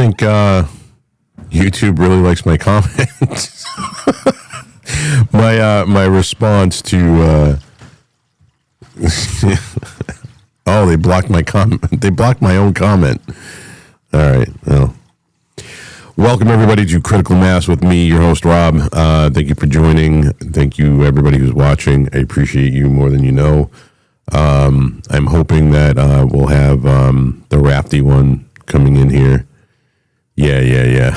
think YouTube really likes my comments. my response to oh, they blocked my comment. They blocked my own comment. All right. Well, welcome everybody to Critical Mass with me, your host Rob. Thank you for joining. Thank you everybody who's watching. I appreciate you more than you know. I'm hoping that we'll have the Rafty one coming in here. Yeah.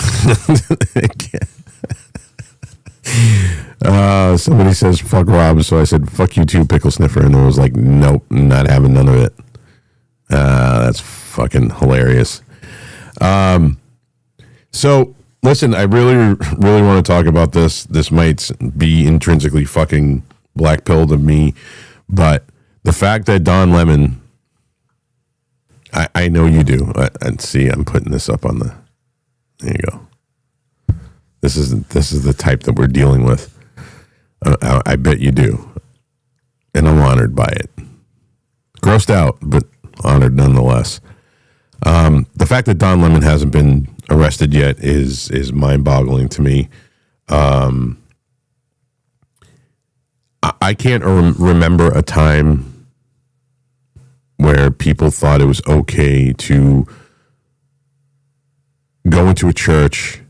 Somebody says fuck Rob, so I said fuck you too, pickle sniffer, and I was like, nope, not having none of it. That's fucking hilarious. So listen, I really want to talk about this. This might be intrinsically fucking black-pilled of me, but the fact that Don Lemon, I know you do. And see, I'm putting this up on the. There you go. This is the type that we're dealing with. I bet you do, and I'm honored by it. Grossed out, but honored nonetheless. The fact that Don Lemon hasn't been arrested yet is mind-boggling to me. I can't remember a time where people thought it was okay to go into a church,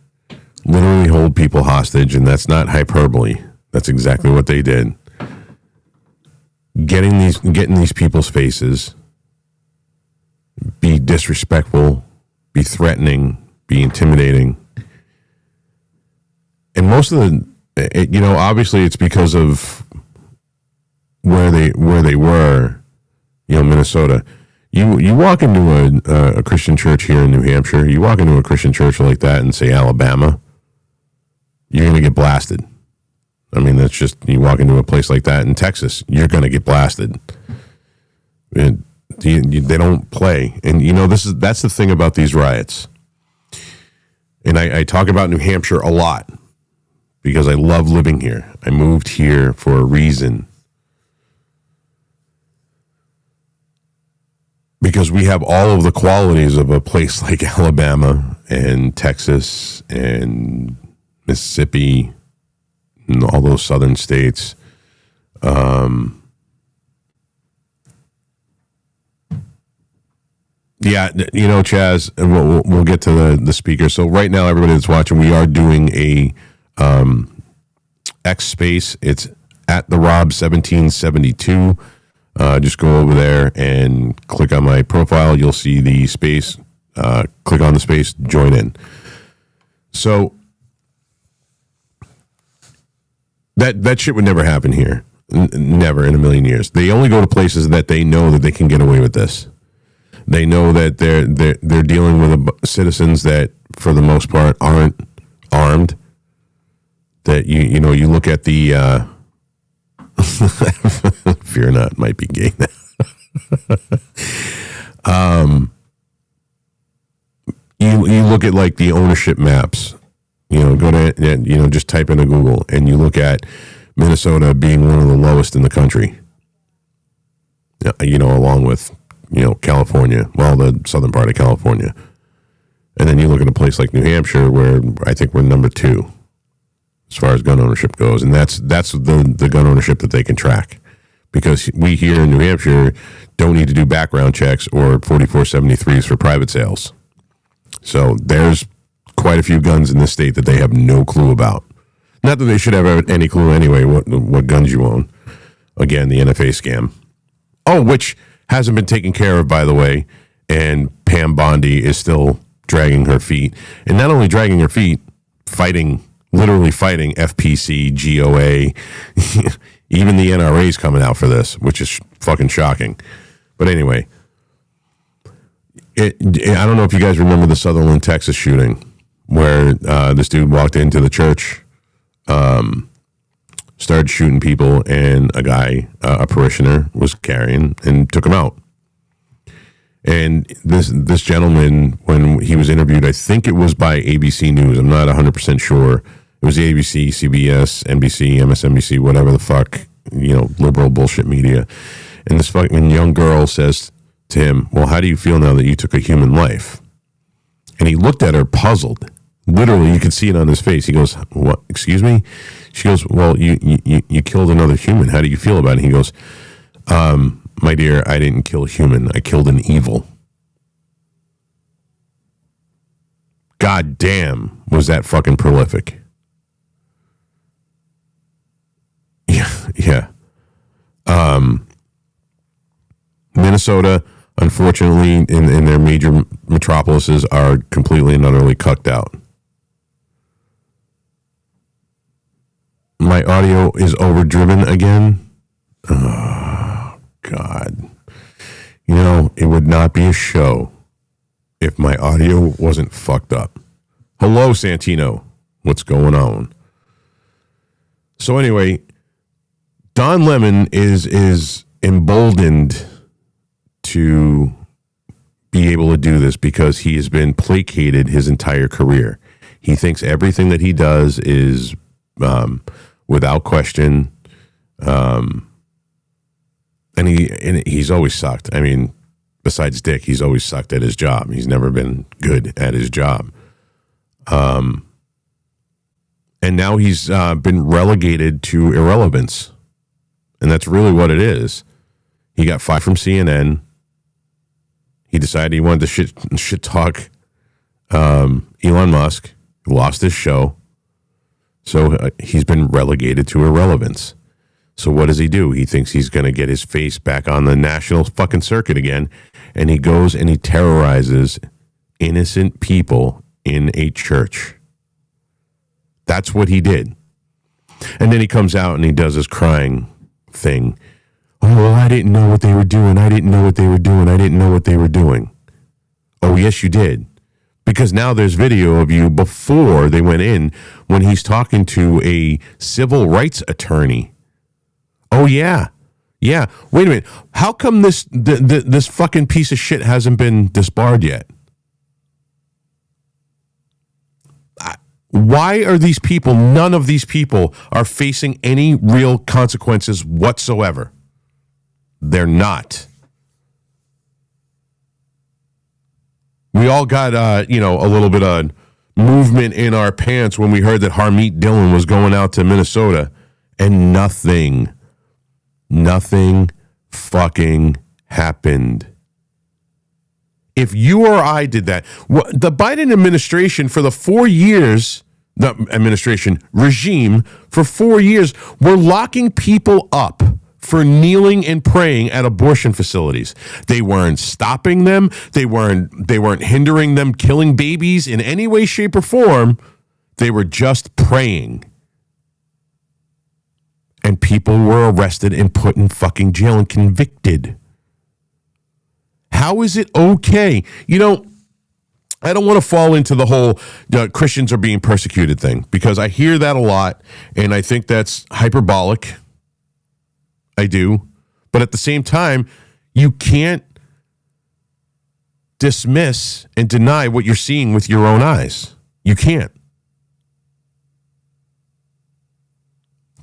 literally hold people hostage, and that's not hyperbole. That's exactly what they did. Getting these people's faces, be disrespectful, be threatening, be intimidating. And most of the, obviously it's because of where they were, Minnesota. You walk into a Christian church here in New Hampshire, you walk into a Christian church like that in, say, Alabama, you're going to get blasted. I mean, that's just, you walk into a place like that in Texas, you're going to get blasted. They don't play. And, that's the thing about these riots. And I talk about New Hampshire a lot because I love living here. I moved here for a reason. Because we have all of the qualities of a place like Alabama and Texas and Mississippi and all those southern states. Yeah, Chaz, and we'll get to the speaker. So right now, everybody that's watching, we are doing a X space. It's at the Rob 1772. Just go over there and click on my profile. You'll see the space. Click on the space, join in. So that shit would never happen here. Never in a million years. They only go to places that they know that they can get away with this. They know that they're dealing with citizens that, for the most part, aren't armed. That you look at the. Fear not, might be gay now. You look at like the ownership maps. Go to just type into Google and you look at Minnesota being one of the lowest in the country. Along with California, the southern part of California, and then you look at a place like New Hampshire where I think we're number 2. As far as gun ownership goes, and that's the gun ownership that they can track, because we here in New Hampshire don't need to do background checks or 4473s for private sales. So there's quite a few guns in this state that they have no clue about. Not that they should have any clue anyway what guns you own. Again, the NFA scam. Oh, which hasn't been taken care of, by the way, and Pam Bondi is still dragging her feet, and not only dragging her feet, literally fighting FPC, GOA, even the NRA's coming out for this, which is fucking shocking. But anyway, I don't know if you guys remember the Sutherland, Texas shooting, where this dude walked into the church, started shooting people, and a guy, a parishioner, was carrying and took him out. And this gentleman, when he was interviewed, I think it was by ABC News, I'm not 100% sure. It was the ABC, CBS, NBC, MSNBC, whatever the fuck, liberal bullshit media. And this fucking young girl says to him, well, how do you feel now that you took a human life? And he looked at her puzzled. Literally, you could see it on his face. He goes, "What? Excuse me?" She goes, "Well, you killed another human. How do you feel about it?" He goes, "My dear, I didn't kill a human. I killed an evil." God damn, was that fucking prolific. Yeah. Minnesota, unfortunately, in their major metropolises, are completely and utterly cucked out. My audio is overdriven again. Oh, God. You know, it would not be a show if my audio wasn't fucked up. Hello, Santino. What's going on? So anyway, Don Lemon is emboldened to be able to do this because he has been placated his entire career. He thinks everything that he does is without question, and he's always sucked. I mean, besides Dick, he's always sucked at his job. He's never been good at his job. And now he's been relegated to irrelevance. And that's really what it is. He got fired from CNN. He decided he wanted to shit talk Elon Musk. Lost his show. So he's been relegated to irrelevance. So what does he do? He thinks he's going to get his face back on the national fucking circuit again. And he goes and he terrorizes innocent people in a church. That's what he did. And then he comes out and he does his crying thing. "Oh, well, I didn't know what they were doing. I didn't know what they were doing. I didn't know what they were doing." Oh, yes, you did. Because now there's video of you before they went in when he's talking to a civil rights attorney. Oh, yeah. Yeah. Wait a minute. How come this fucking piece of shit hasn't been disbarred yet? Why are these people, none of these people are facing any real consequences whatsoever? They're not. We all got, a little bit of movement in our pants when we heard that Harmeet Dillon was going out to Minnesota, and nothing fucking happened. If you or I did that, the Biden administration for the 4 years, the administration regime for 4 years, were locking people up for kneeling and praying at abortion facilities. They weren't stopping them. They weren't hindering them killing babies in any way, shape, or form. They were just praying. And people were arrested and put in fucking jail and convicted. How is it okay? You know, I don't want to fall into the whole Christians are being persecuted thing, because I hear that a lot, and I think that's hyperbolic. I do. But at the same time, you can't dismiss and deny what you're seeing with your own eyes. You can't.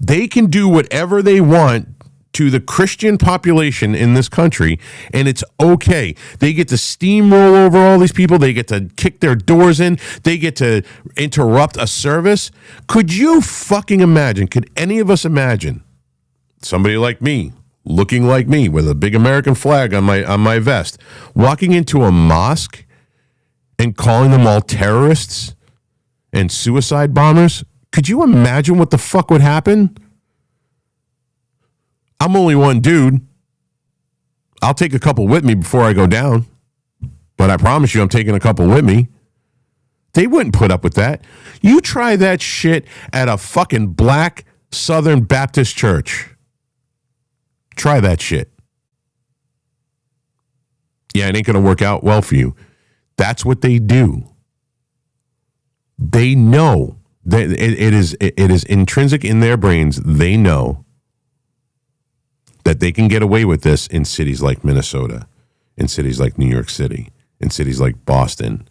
They can do whatever they want to the Christian population in this country, and it's okay. They get to steamroll over all these people. They get to kick their doors in. They get to interrupt a service. Could you fucking imagine? Could any of us imagine somebody like me, looking like me, with a big American flag on my vest, walking into a mosque and calling them all terrorists and suicide bombers? Could you imagine what the fuck would happen? I'm only one dude. I'll take a couple with me before I go down. But I promise you I'm taking a couple with me. They wouldn't put up with that. You try that shit at a fucking black Southern Baptist church. Try that shit. Yeah, it ain't going to work out well for you. That's what they do. They know. It is intrinsic in their brains. They know that they can get away with this in cities like Minnesota, in cities like New York City, in cities like Boston,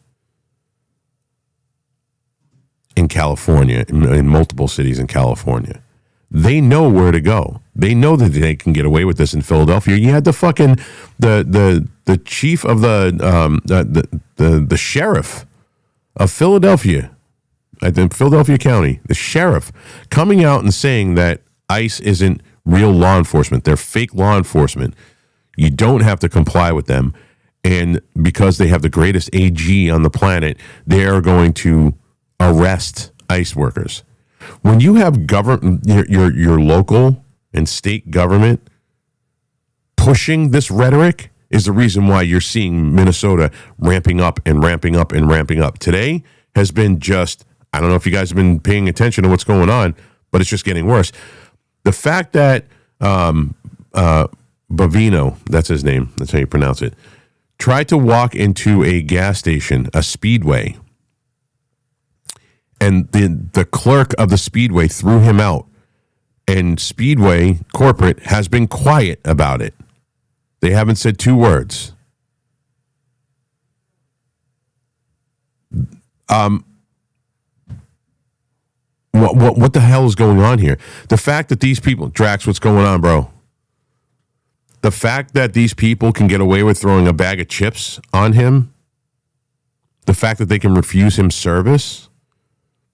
in California, in multiple cities in California. They know where to go. They know that they can get away with this in Philadelphia. You had the fucking the chief of the sheriff of Philadelphia, I think Philadelphia County, the sheriff, coming out and saying that ICE isn't real law enforcement. They're fake law enforcement. You don't have to comply with them. And because they have the greatest AG on the planet, they are going to arrest ICE workers. When you have government, your local and state government pushing this rhetoric is the reason why you're seeing Minnesota ramping up and ramping up and ramping up. Today has been just, I don't know if you guys have been paying attention to what's going on, but it's just getting worse. The fact that Bavino, that's his name, that's how you pronounce it, tried to walk into a gas station, a Speedway, and the clerk of the Speedway threw him out. And Speedway corporate has been quiet about it. They haven't said two words. What the hell is going on here? The fact that these people, Drax, what's going on, bro? The fact that these people can get away with throwing a bag of chips on him, the fact that they can refuse him service,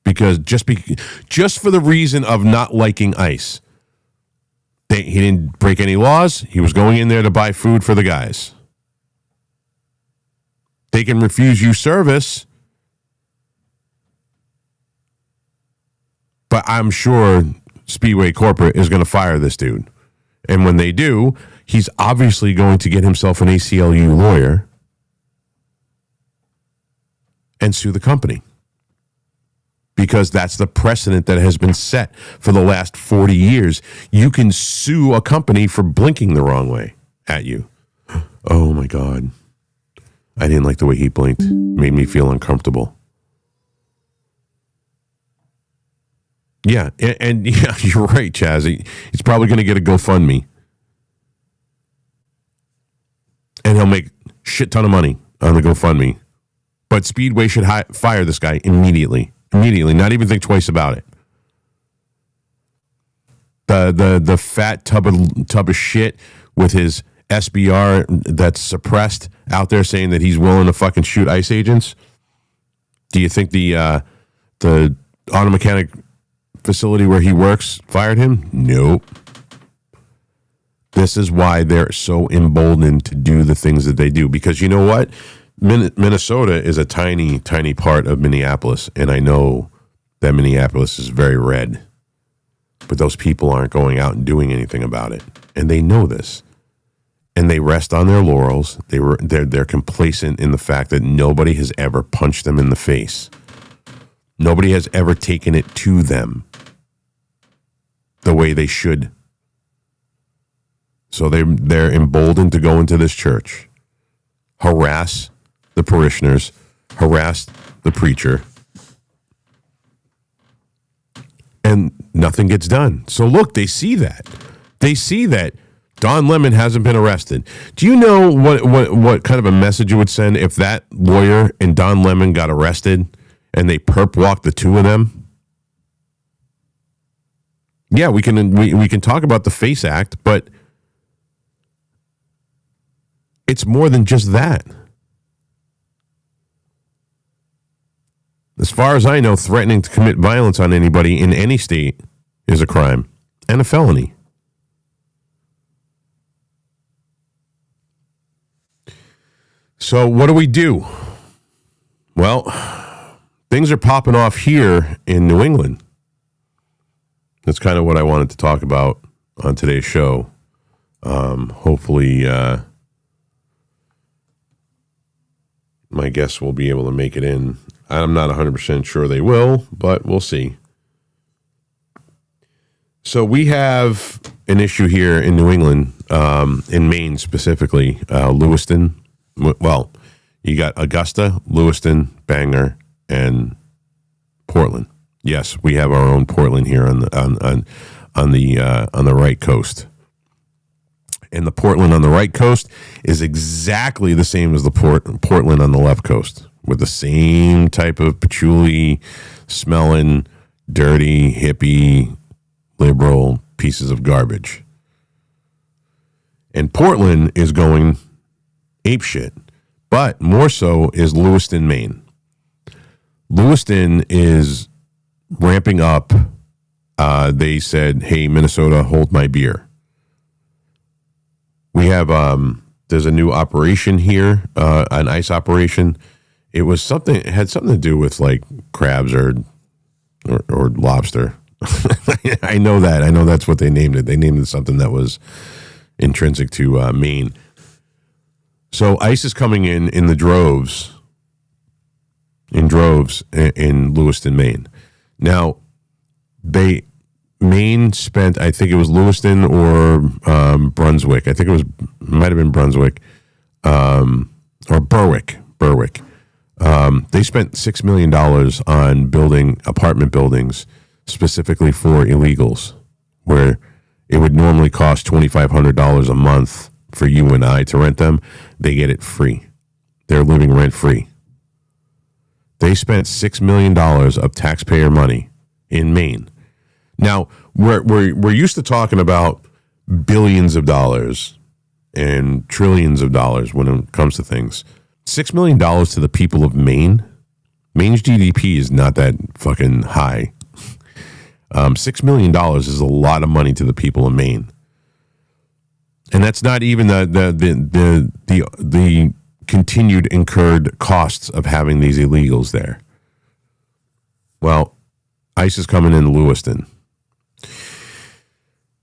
because just for the reason of not liking ICE. He didn't break any laws. He was going in there to buy food for the guys. They can refuse you service, but I'm sure Speedway Corporate is going to fire this dude. And when they do, he's obviously going to get himself an ACLU lawyer and sue the company. Because that's the precedent that has been set for the last 40 years. You can sue a company for blinking the wrong way at you. Oh, my God. I didn't like the way he blinked. Made me feel uncomfortable. Yeah, and yeah, you're right, Chaz. He's probably going to get a GoFundMe. And he'll make shit ton of money on the GoFundMe. But Speedway should fire this guy immediately. Immediately, not even think twice about it. The fat tub of shit with his SBR that's suppressed out there saying that he's willing to fucking shoot ICE agents. Do you think the auto mechanic facility where he works fired him? Nope. This is why they're so emboldened to do the things that they do. Because you know what? Minnesota is a tiny, tiny part of Minneapolis, and I know that Minneapolis is very red, but those people aren't going out and doing anything about it, and they know this, and they rest on their laurels. They're complacent in the fact that nobody has ever punched them in the face. Nobody has ever taken it to them the way they should. So they're emboldened to go into this church, harass the parishioners, harassed the preacher, and nothing gets done. So look, they see that. They see that Don Lemon hasn't been arrested. Do you know what kind of a message it would send if that lawyer and Don Lemon got arrested and they perp walked the two of them? Yeah, we can talk about the FACE Act, but it's more than just that. As far as I know, threatening to commit violence on anybody in any state is a crime and a felony. So what do we do? Well, things are popping off here in New England. That's kind of what I wanted to talk about on today's show. Hopefully, my guests will be able to make it in. I'm not 100% sure they will, but we'll see. So we have an issue here in New England, in Maine specifically, Lewiston. Well, you got Augusta, Lewiston, Bangor, and Portland. Yes, we have our own Portland here on the right coast. And the Portland on the right coast is exactly the same as the Portland on the left coast, with the same type of patchouli smelling, dirty, hippie, liberal pieces of garbage. And Portland is going apeshit, but more so is Lewiston, Maine. Lewiston is ramping up. They said, "Hey, Minnesota, hold my beer." We have there's a new operation here, an ice operation. It was something. It had something to do with like crabs or lobster. I know that. I know that's what they named it. They named it something that was intrinsic to Maine. So ice is coming in the droves. In Lewiston, Maine. Now, Maine spent, I think it was Lewiston or Brunswick. I think might have been Brunswick or Berwick. They spent $6 million on building apartment buildings specifically for illegals, where it would normally cost $2,500 a month for you and I to rent them. They get it free. They're living rent free. They spent $6 million of taxpayer money in Maine. Now, we're used to talking about billions of dollars and trillions of dollars when it comes to things. $6 million to the people of Maine. Maine's GDP is not that fucking high. $6 million is a lot of money to the people of Maine, and that's not even the continued incurred costs of having these illegals there. Well, ICE is coming in Lewiston.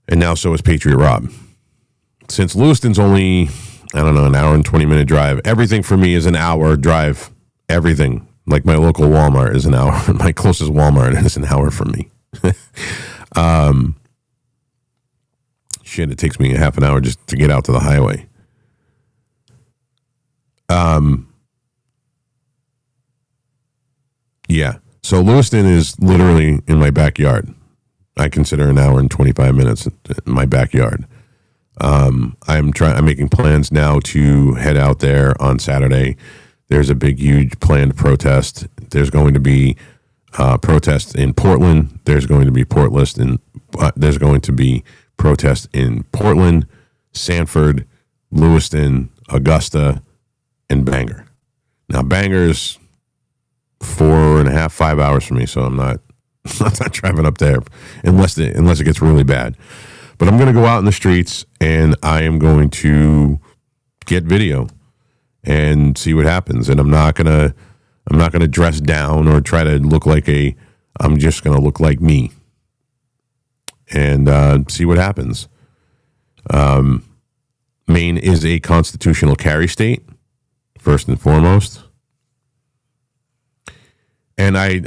And now so is Patriot Rob. Since Lewiston's only, an hour and 20-minute drive, everything for me is an hour drive. Everything. Like my local Walmart is an hour. My closest Walmart is an hour from me. Shit, it takes me a half an hour just to get out to the highway. Yeah. So Lewiston is literally in my backyard. I consider an hour and 25 minutes in my backyard. I'm making plans now to head out there on Saturday. There's a big, huge planned protest. There's going to be protests in Portland. There's going to be protests in Portland, Sanford, Lewiston, Augusta, and Bangor. Now, Bangor's 4.5, 5 hours from me, so I'm not driving up there unless it gets really bad. But I'm going to go out in the streets and I am going to get video and see what happens. And I'm not gonna dress down or try to look like I'm just gonna look like me and see what happens. Maine is a constitutional carry state, first and foremost. And I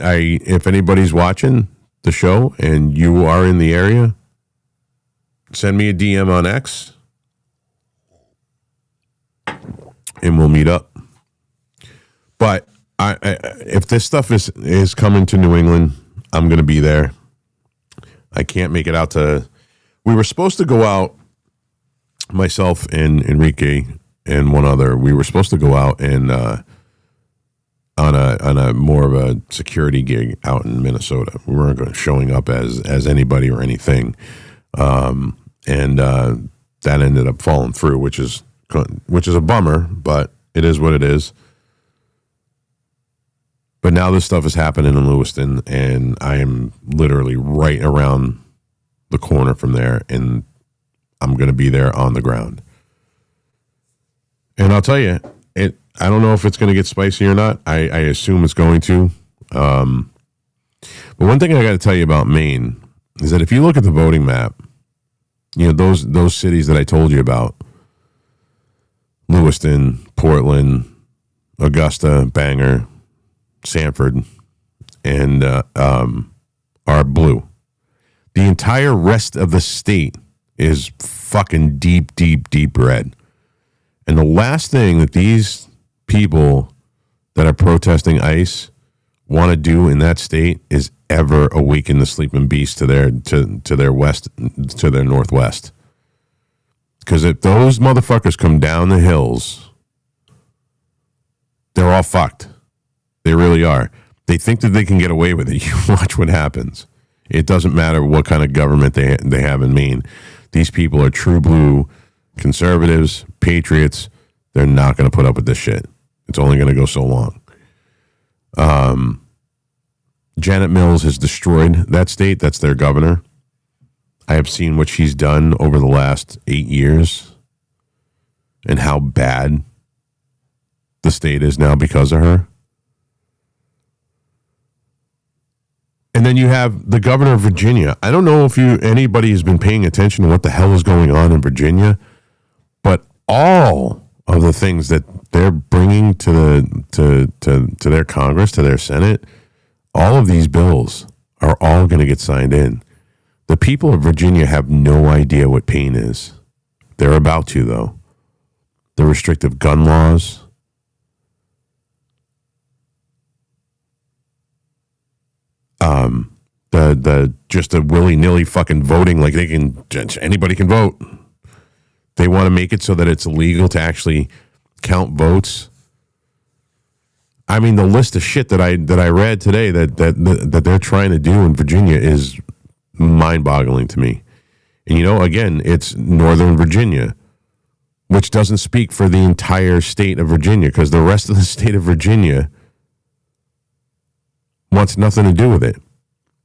if anybody's watching the show and you are in the area, send me a DM on X and we'll meet up. But if this stuff is coming to New England, I'm going to be there. I can't make it out to. We were supposed to go out, myself and Enrique and one other. We were supposed to go out and on a more of a security gig out in Minnesota. We weren't showing up as anybody or anything, and that ended up falling through, which is a bummer, but it is what it is. But now this stuff is happening in Lewiston, and I am literally right around the corner from there, and I'm going to be there on the ground. And I'll tell you, I don't know if it's going to get spicy or not. I assume it's going to. But one thing I got to tell you about Maine is that if you look at the voting map, you know, those cities that I told you about, Lewiston, Portland, Augusta, Bangor, Sanford, and are blue. The entire rest of the state is fucking deep, deep, deep red. And the last thing that these people that are protesting ICE want to do in that state is ever awaken the sleeping beast to their west, to their northwest. Because if those motherfuckers come down the hills, they're all fucked. They really are. They think that they can get away with it. You watch what happens. It doesn't matter what kind of government they have in Maine. These people are true blue conservatives, patriots. They're not going to put up with this shit. It's only going to go so long. Janet Mills has destroyed that state. That's their governor. I have seen what she's done over the last 8 years and how bad the state is now because of her. And then you have the governor of Virginia. I don't know if anybody has been paying attention to what the hell is going on in Virginia, but all of the things that they're bringing to their Congress, to their Senate, all of these bills are all going to get signed in. The people of Virginia have no idea what pain is. They're about to, though. The restrictive gun laws. The just a willy-nilly fucking voting, like anybody can vote. They want to make it so that it's illegal to actually count votes. I mean, the list of shit that I read today that they're trying to do in Virginia is mind-boggling to me. And again, it's Northern Virginia, which doesn't speak for the entire state of Virginia, because the rest of the state of Virginia wants nothing to do with it.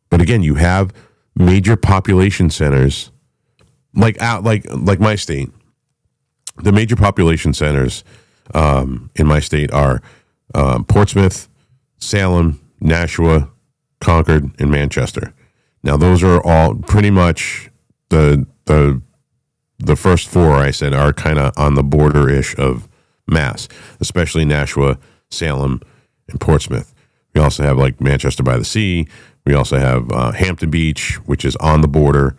But again, you have major population centers like my state. The major population centers in my state are Portsmouth, Salem, Nashua, Concord, and Manchester. Now, those are all pretty much the first four I said are kind of on the border-ish of Mass, especially Nashua, Salem, and Portsmouth. We also have like Manchester by the Sea. We also have Hampton Beach, which is on the border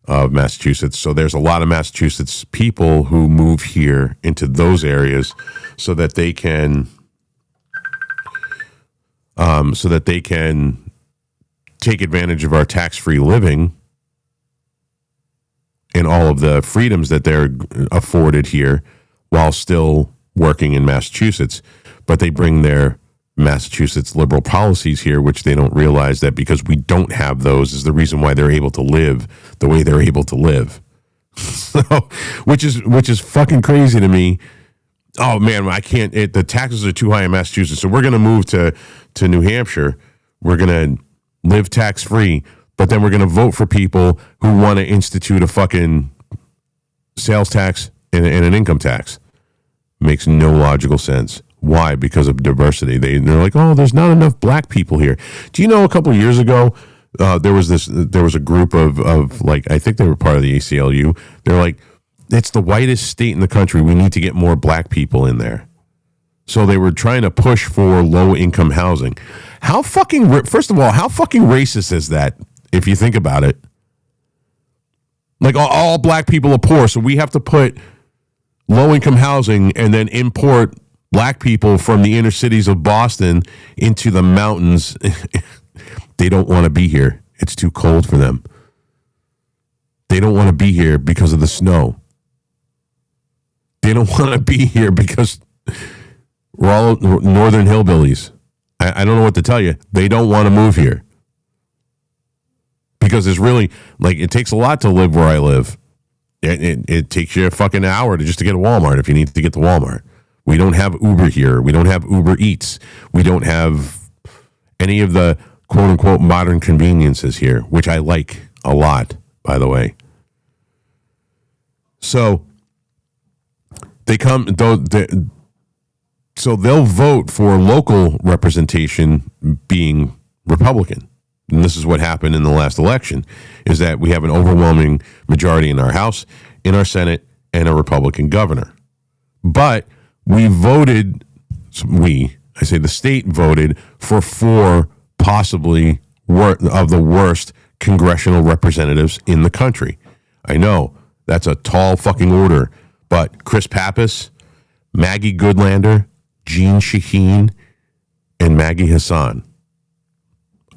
of Massachusetts. So there's a lot of Massachusetts people who move here into those areas so that they can take advantage of our tax-free living and all of the freedoms that they're afforded here while still working in Massachusetts. But they bring their Massachusetts liberal policies here, which they don't realize that because we don't have those is the reason why they're able to live the way they're able to live. So, which is fucking crazy to me. Oh man, I can't. The taxes are too high in Massachusetts, so we're going to move to New Hampshire. We're going to live tax free, but then we're going to vote for people who want to institute a fucking sales tax and an income tax. Makes no logical sense. Why? Because of diversity. They're like, oh, there's not enough black people here. Do you know a couple of years ago, there was a group of like, I think they were part of the ACLU. They're like, it's the whitest state in the country. We need to get more black people in there. So they were trying to push for low income housing. First of all, how fucking racist is that? If you think about it, like all black people are poor. So we have to put low income housing and then import black people from the inner cities of Boston into the mountains. They don't want to be here. It's too cold for them. They don't want to be here because of the snow. They don't want to be here because we're all northern hillbillies. I don't know what to tell you. They don't want to move here. Because it's really, like, it takes a lot to live where I live. It takes you a fucking hour to get a Walmart if you need to get to Walmart. We don't have Uber here. We don't have Uber Eats. We don't have any of the quote-unquote modern conveniences here, which I like a lot, by the way. So so they'll vote for local representation being Republican. And this is what happened in the last election, is that we have an overwhelming majority in our House, in our Senate, and a Republican governor. But the state voted for 4 possibly of the worst congressional representatives in the country. I know, that's a tall fucking order, but Chris Pappas, Maggie Goodlander, Jean Shaheen, and Maggie Hassan.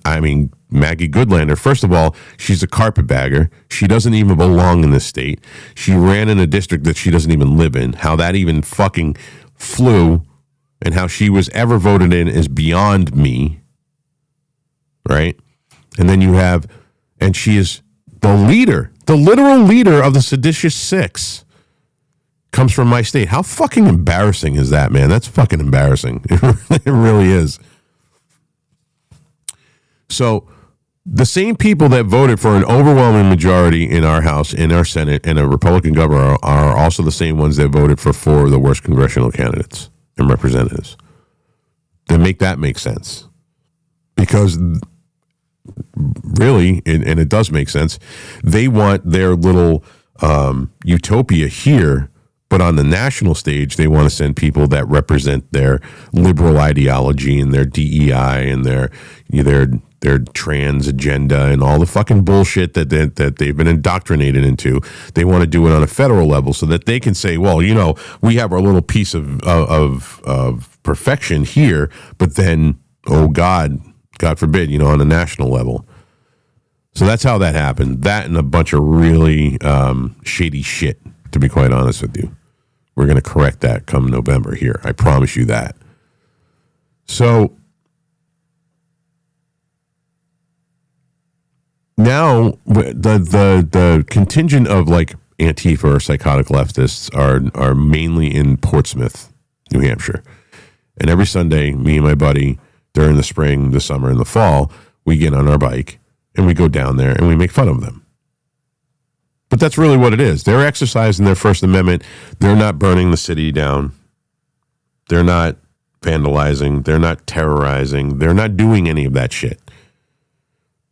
I mean, Maggie Goodlander, first of all, she's a carpetbagger. She doesn't even belong in this state. She ran in a district that she doesn't even live in. How that even fucking flew and how she was ever voted in is beyond me. Right? And then and she is the leader, the literal leader of the seditious 6. Comes from my state. How fucking embarrassing is that, man? That's fucking embarrassing. It really is. So the same people that voted for an overwhelming majority in our House, in our Senate, and a Republican governor are also the same ones that voted for four of the worst congressional candidates and representatives. Then make that make sense. Because really, and it does make sense, they want their little utopia here, but on the national stage, they want to send people that represent their liberal ideology and their DEI and their trans agenda and all the fucking bullshit that they've been indoctrinated into. They want to do it on a federal level so that they can say, well, we have our little piece of perfection here, but then, oh God forbid, on a national level. So that's how that happened. That and a bunch of really shady shit, to be quite honest with you. We're going to correct that come November here. I promise you that. So now the contingent of like Antifa or psychotic leftists are mainly in Portsmouth, New Hampshire. And every Sunday, me and my buddy, during the spring, the summer, and the fall, we get on our bike and we go down there and we make fun of them. But that's really what it is. They're exercising their First Amendment. They're not burning the city down. They're not vandalizing. They're not terrorizing. They're not doing any of that shit.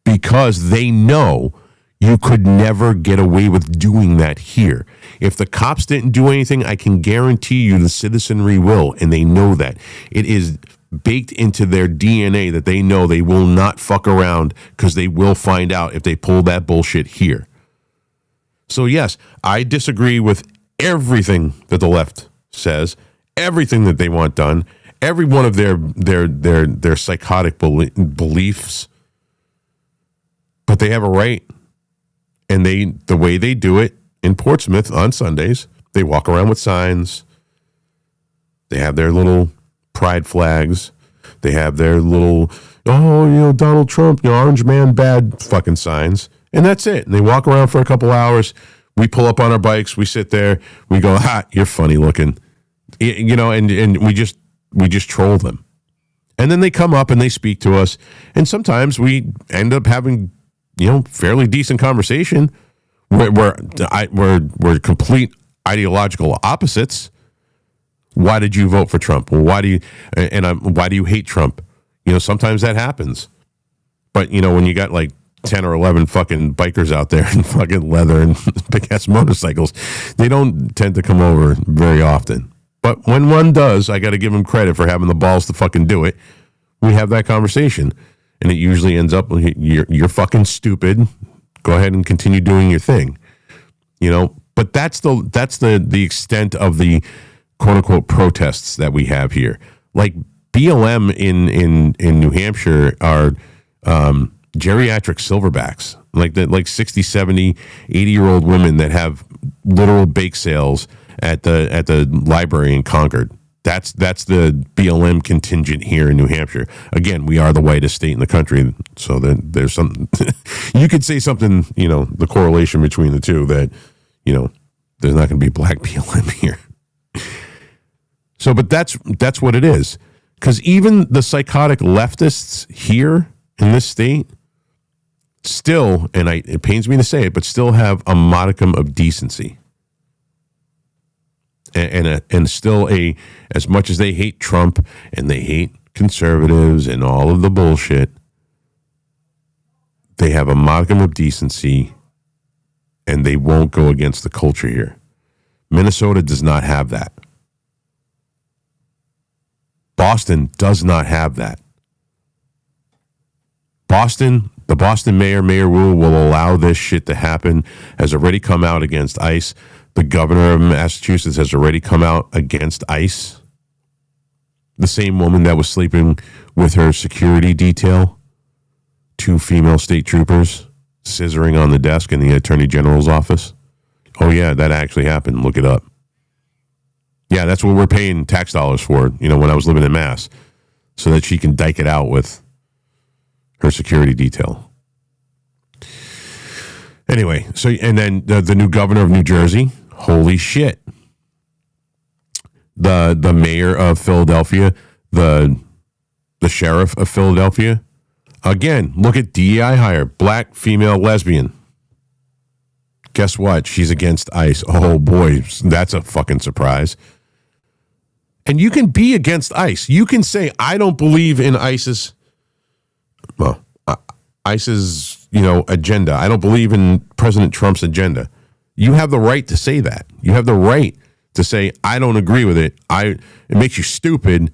Because they know you could never get away with doing that here. If the cops didn't do anything, I can guarantee you the citizenry will, and they know that. It is baked into their DNA that they know they will not fuck around because they will find out if they pull that bullshit here. So yes, I disagree with everything that the left says, everything that they want done, every one of their psychotic beliefs. But they have a right, and the way they do it in Portsmouth on Sundays, they walk around with signs. They have their little pride flags. They have their little, Donald Trump, orange man bad fucking signs. And that's it. And they walk around for a couple hours. We pull up on our bikes. We sit there. We go, you're funny looking. And we just troll them. And then they come up and they speak to us. And sometimes we end up having, fairly decent conversation. We're complete ideological opposites. Why did you vote for Trump? Well, why do you hate Trump? Sometimes that happens. But, when you got like 10 or 11 fucking bikers out there in fucking leather and big ass motorcycles, they don't tend to come over very often. But when one does, I got to give them credit for having the balls to fucking do it. We have that conversation, and it usually ends up with you're fucking stupid. Go ahead and continue doing your thing. But that's the extent of the quote unquote protests that we have here. Like BLM in New Hampshire are geriatric silverbacks, like 60, 70, 80-year-old women that have literal bake sales at the library in Concord. That's the BLM contingent here in New Hampshire. Again, we are the whitest state in the country, so there's some you could say something, the correlation between the two, that there's not going to be black BLM here. So, but that's what it is, because even the psychotic leftists here in this state still, and it pains me to say it, but still have a modicum of decency. And still as much as they hate Trump and they hate conservatives and all of the bullshit, they have a modicum of decency, and they won't go against the culture here. Minnesota does not have that. Boston does not have that. The Boston Mayor Wu will allow this shit to happen, has already come out against ICE. The governor of Massachusetts has already come out against ICE. The same woman that was sleeping with her security detail, 2 female state troopers scissoring on the desk in the Attorney General's office. Oh yeah, that actually happened. Look it up. Yeah, that's what we're paying tax dollars for, when I was living in Mass, so that she can dike it out with her security detail. Anyway, so, and then the new governor of New Jersey, holy shit. The mayor of Philadelphia, the sheriff of Philadelphia, Again, look at DEI hire, black, female, lesbian. Guess what? She's against ICE. Oh, boy, that's a fucking surprise. And you can be against ICE. You can say, I don't believe in ICE's, ICE's, agenda. I don't believe in President Trump's agenda. You have the right to say that. You have the right to say, I don't agree with it. It makes you stupid,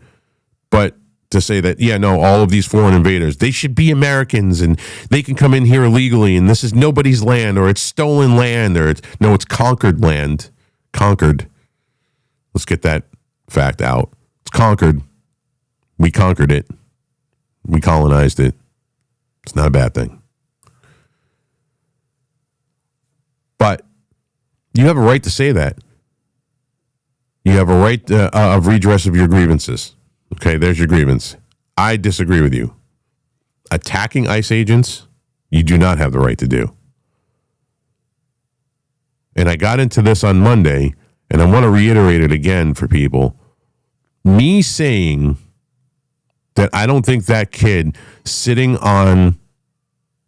but to say that, all of these foreign invaders, they should be Americans and they can come in here illegally and this is nobody's land or it's stolen land or it's conquered land. Conquered. Let's get that fact out. It's conquered. We conquered it. We colonized it. It's not a bad thing. But you have a right to say that. You have a right of redress of your grievances. Okay, there's your grievance. I disagree with you. Attacking ICE agents, you do not have the right to do. And I got into this on Monday, and I want to reiterate it again for people. Me saying that I don't think that kid sitting on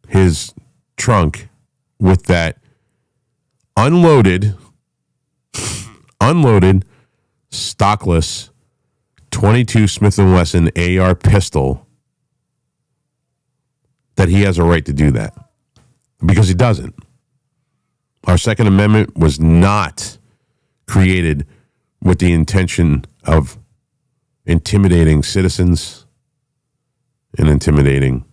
his trunk with that unloaded, stockless 22 Smith & Wesson AR pistol, that he has a right to do that. Because he doesn't. Our Second Amendment was not created with the intention of intimidating citizens and intimidating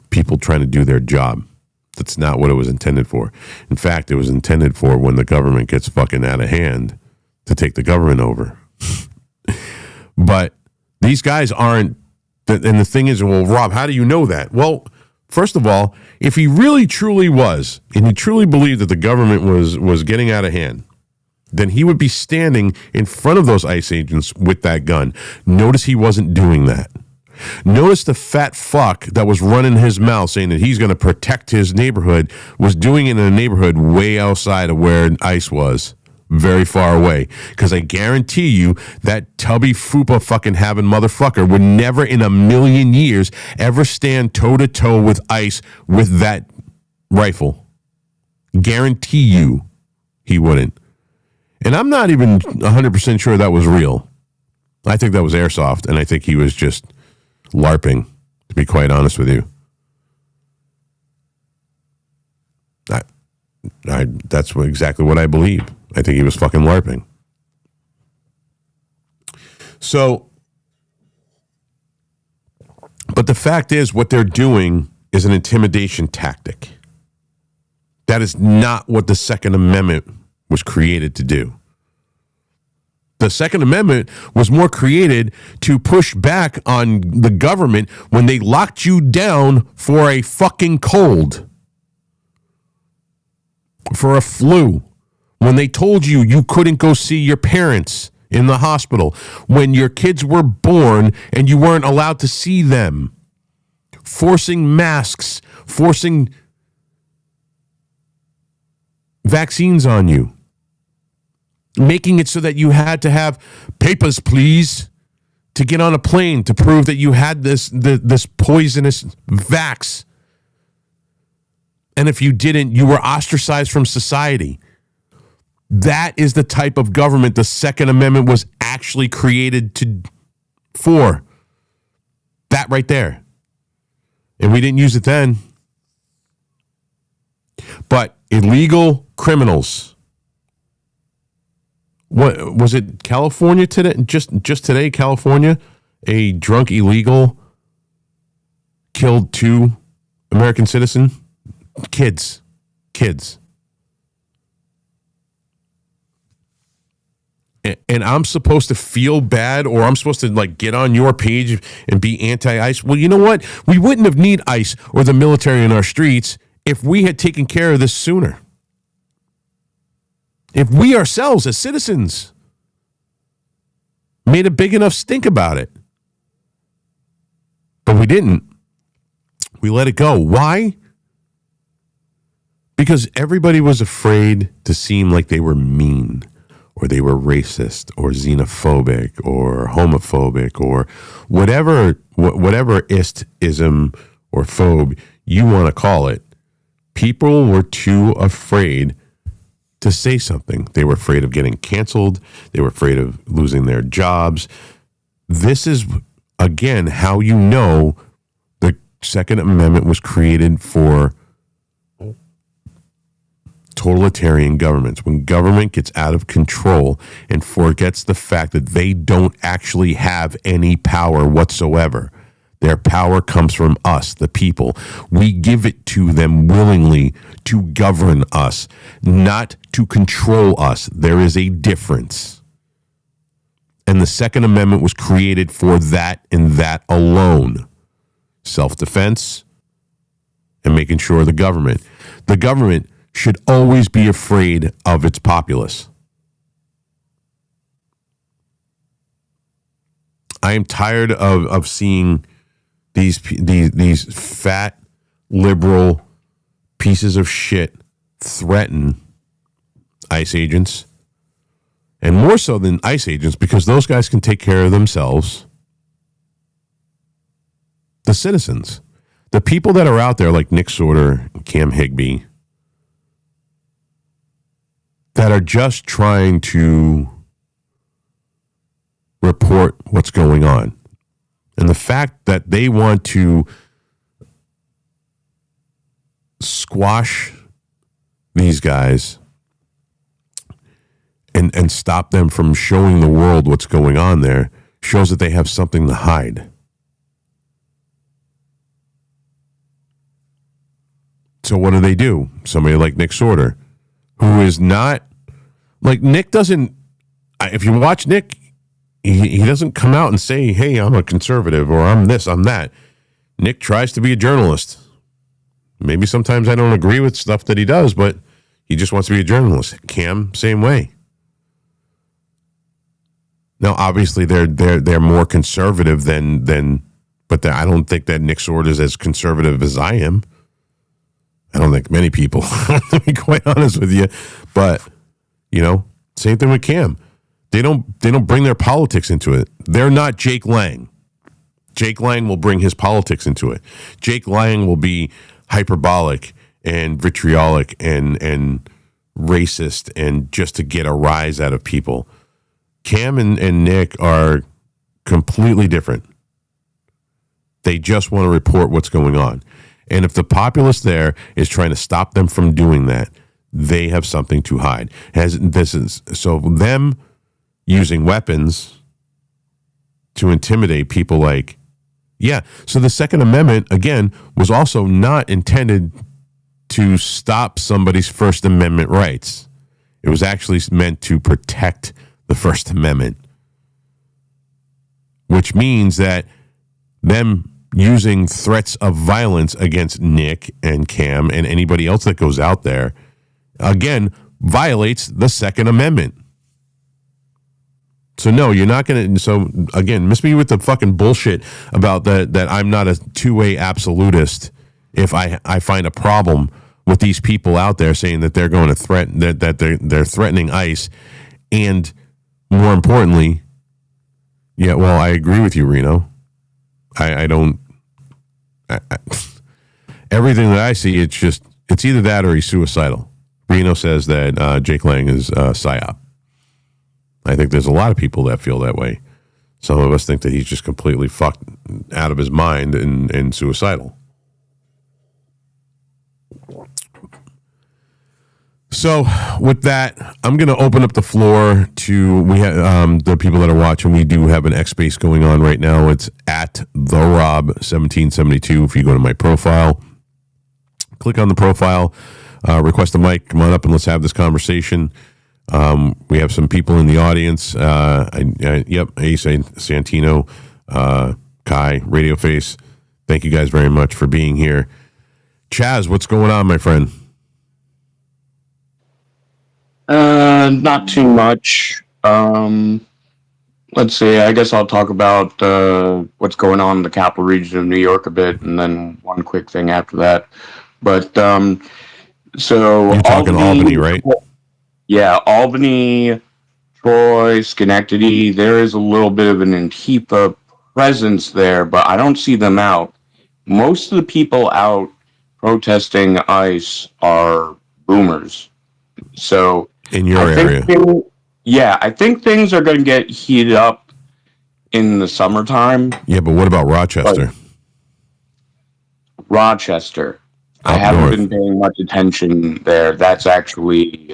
people trying to do their job. That's not what it was intended for. In fact, it was intended for when the government gets fucking out of hand to take the government over. But these guys aren't, and the thing is, well, Rob, how do you know that? Well, first of all, if he really truly was, and he truly believed that the government was getting out of hand, then he would be standing in front of those ICE agents with that gun. Notice he wasn't doing that. Notice the fat fuck that was running his mouth saying that he's going to protect his neighborhood was doing it in a neighborhood way outside of where ICE was. Very far away. Because I guarantee you that tubby fupa fucking having motherfucker would never in a million years ever stand toe to toe with ICE with that rifle. Guarantee you he wouldn't. And I'm not even 100% sure that was real. I think that was airsoft, and I think he was just LARPing, to be quite honest with you. That's exactly what I believe. I think he was fucking LARPing. So, but the fact is, what they're doing is an intimidation tactic. That is not what the Second Amendment was created to do. The Second Amendment was more created to push back on the government when they locked you down for a fucking cold, for a flu, when they told you you couldn't go see your parents in the hospital, when your kids were born and you weren't allowed to see them, forcing masks, forcing vaccines on you, making it so that you had to have papers, please, to get on a plane to prove that you had this poisonous vax. And if you didn't, you were ostracized from society. That is the type of government the Second Amendment was actually created for. That right there. And we didn't use it then. But illegal criminals. What was it? California today? Just today, California, a drunk illegal killed 2 American citizens, kids. And I'm supposed to feel bad, or I'm supposed to get on your page and be anti-ICE. Well, you know what? We wouldn't have need ICE or the military in our streets if we had taken care of this sooner. If we ourselves as citizens made a big enough stink about it. But we didn't. We let it go. Why? Because everybody was afraid to seem like they were mean or they were racist or xenophobic or homophobic or whatever ism or phobe you want to call it, people were too afraid to say something. They were afraid of getting canceled. They were afraid of losing their jobs. This is, again, how you know the Second Amendment was created for totalitarian governments. When government gets out of control and forgets the fact that they don't actually have any power whatsoever. Their power comes from us, the people. We give it to them willingly to govern us, not to control us. There is a difference. And the Second Amendment was created for that and that alone. Self-defense and making sure the government should always be afraid of its populace. I am tired of seeing these fat liberal pieces of shit threaten ICE agents, and more so than ICE agents, because those guys can take care of themselves. The citizens, the people that are out there like Nick Sorter, Cam Higbee, that are just trying to report what's going on. And the fact that they want to squash these guys and stop them from showing the world what's going on there shows that they have something to hide. So what do? Somebody like Nick Sorter, who is not, like, Nick doesn't, if you watch Nick, he doesn't come out and say, hey, I'm a conservative or I'm this, I'm that. Nick tries to be a journalist. Maybe sometimes I don't agree with stuff that he does, but he just wants to be a journalist. Cam, same way. Now, obviously, they're more conservative than but I don't think that Nick Sorter is as conservative as I am. I don't think many people, to be quite honest with you. But, same thing with Cam. They don't bring their politics into it. They're not Jake Lang. Jake Lang will bring his politics into it. Jake Lang will be hyperbolic and vitriolic and racist and just to get a rise out of people. Cam and Nick are completely different. They just want to report what's going on. And if the populace there is trying to stop them from doing that, they have something to hide. So them using weapons to intimidate people so the Second Amendment, again, was also not intended to stop somebody's First Amendment rights. It was actually meant to protect the First Amendment, which means that them using threats of violence against Nick and Cam and anybody else that goes out there, again, violates the Second Amendment. So no, you're not going to. So again, miss me with the fucking bullshit about that I'm not a two-way absolutist. If I find a problem with these people out there saying that they're going to threaten that they're threatening ICE, and more importantly, I agree with you, Reno. I don't. Everything that I see, it's either that or he's suicidal. Reno says that Jake Lang is psyop. I think there's a lot of people that feel that way. Some of us think that he's just completely fucked out of his mind and suicidal. So with that, I'm going to open up the floor to the people that are watching. We do have an X space going on right now. It's at the Rob 1772. If you go to my profile, click on the profile, request a mic, come on up and let's have this conversation. We have some people in the audience. Ace Santino, Kai, Radio Face. Thank you guys very much for being here. Chaz, what's going on, my friend? Not too much. Let's see. I guess I'll talk about what's going on in the capital region of New York a bit, and then one quick thing after that. But so you're talking Albany, right? Yeah, Albany Troy, Schenectady, there is a little bit of an Antifa presence there, but I don't see them out. Most of the people out protesting ICE are boomers. So in your I think, area. I think things are going to get heated up in the summertime. Yeah, but what about Rochester? But Rochester, I Up haven't north. been paying much attention there. That's actually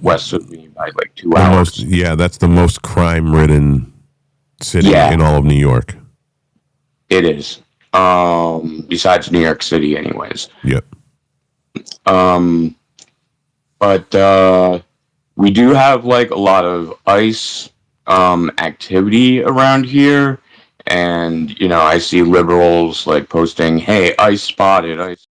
west of me by like 2 The most, hours. yeah, that's the most crime-ridden city Yeah, in all of New York. it is. Besides New York City, anyways. Yep. Um, but we do have like a lot of ICE activity around here, and I see liberals like posting, "Hey, ICE spotted, ICE."